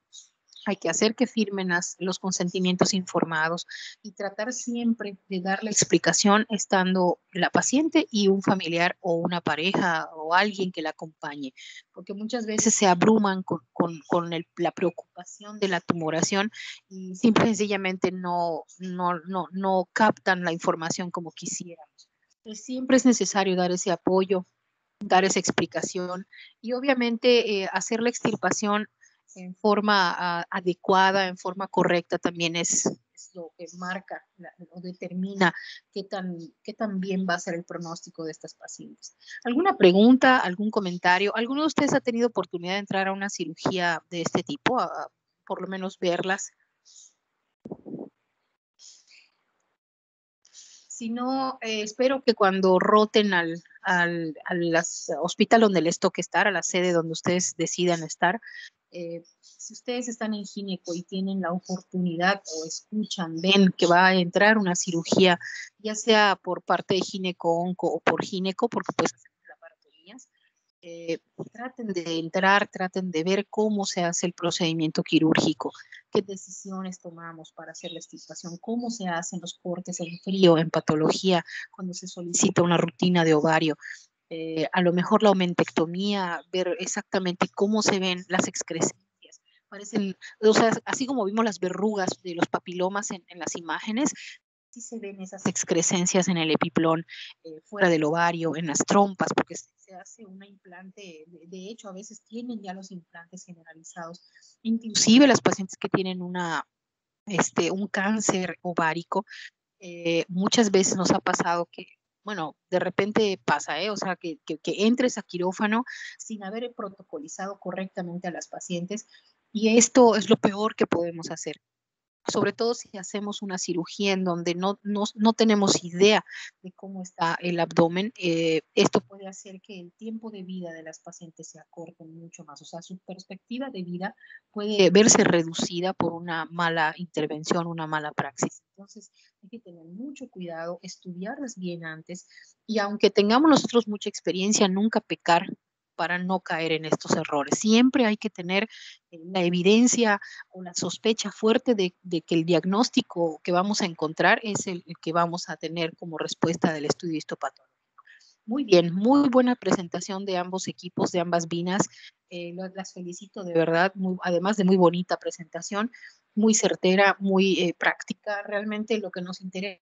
hay que hacer que firmen los consentimientos informados y tratar siempre de dar la explicación estando la paciente y un familiar o una pareja o alguien que la acompañe, porque muchas veces se abruman con la preocupación de la tumoración y simple y sencillamente no captan la información como quisiéramos. Entonces, siempre es necesario dar ese apoyo, dar esa explicación y obviamente hacer la extirpación en forma adecuada, en forma correcta, también es lo que marca o determina qué tan bien va a ser el pronóstico de estas pacientes. ¿Alguna pregunta, algún comentario? ¿Alguno de ustedes ha tenido oportunidad de entrar a una cirugía de este tipo, por lo menos verlas? Si no, espero que cuando roten al hospital donde les toque estar, a la sede donde ustedes decidan estar, si ustedes están en gineco y tienen la oportunidad o escuchan, ven que va a entrar una cirugía, ya sea por parte de gineco-onco o por gineco, porque pues hacemos laparotomías, traten de entrar, traten de ver cómo se hace el procedimiento quirúrgico, qué decisiones tomamos para hacer la extirpación, cómo se hacen los cortes en frío, en patología, cuando se solicita una rutina de ovario. A lo mejor la omentectomía, ver exactamente cómo se ven las excrescencias. Parecen, o sea, así como vimos las verrugas de los papilomas en las imágenes, sí se ven esas excrescencias en el epiplón, fuera del ovario, en las trompas, porque se hace una implante, de hecho a veces tienen ya los implantes generalizados, inclusive las pacientes que tienen un cáncer ovárico, muchas veces nos ha pasado que bueno, de repente pasa, o sea, que entres a quirófano sin haber protocolizado correctamente a las pacientes, y esto es lo peor que podemos hacer. Sobre todo si hacemos una cirugía en donde no tenemos idea de cómo está el abdomen, esto puede hacer que el tiempo de vida de las pacientes se acorte mucho más. O sea, su perspectiva de vida puede verse reducida por una mala intervención, una mala praxis. Entonces, hay que tener mucho cuidado, estudiarlas bien antes, y aunque tengamos nosotros mucha experiencia, nunca pecar para no caer en estos errores. Siempre hay que tener la evidencia o la sospecha fuerte de que el diagnóstico que vamos a encontrar es el que vamos a tener como respuesta del estudio histopatológico. Muy bien, muy buena presentación de ambos equipos, de ambas vinas. Las felicito de verdad, además de muy bonita presentación, muy certera, muy práctica. Realmente lo que nos interesa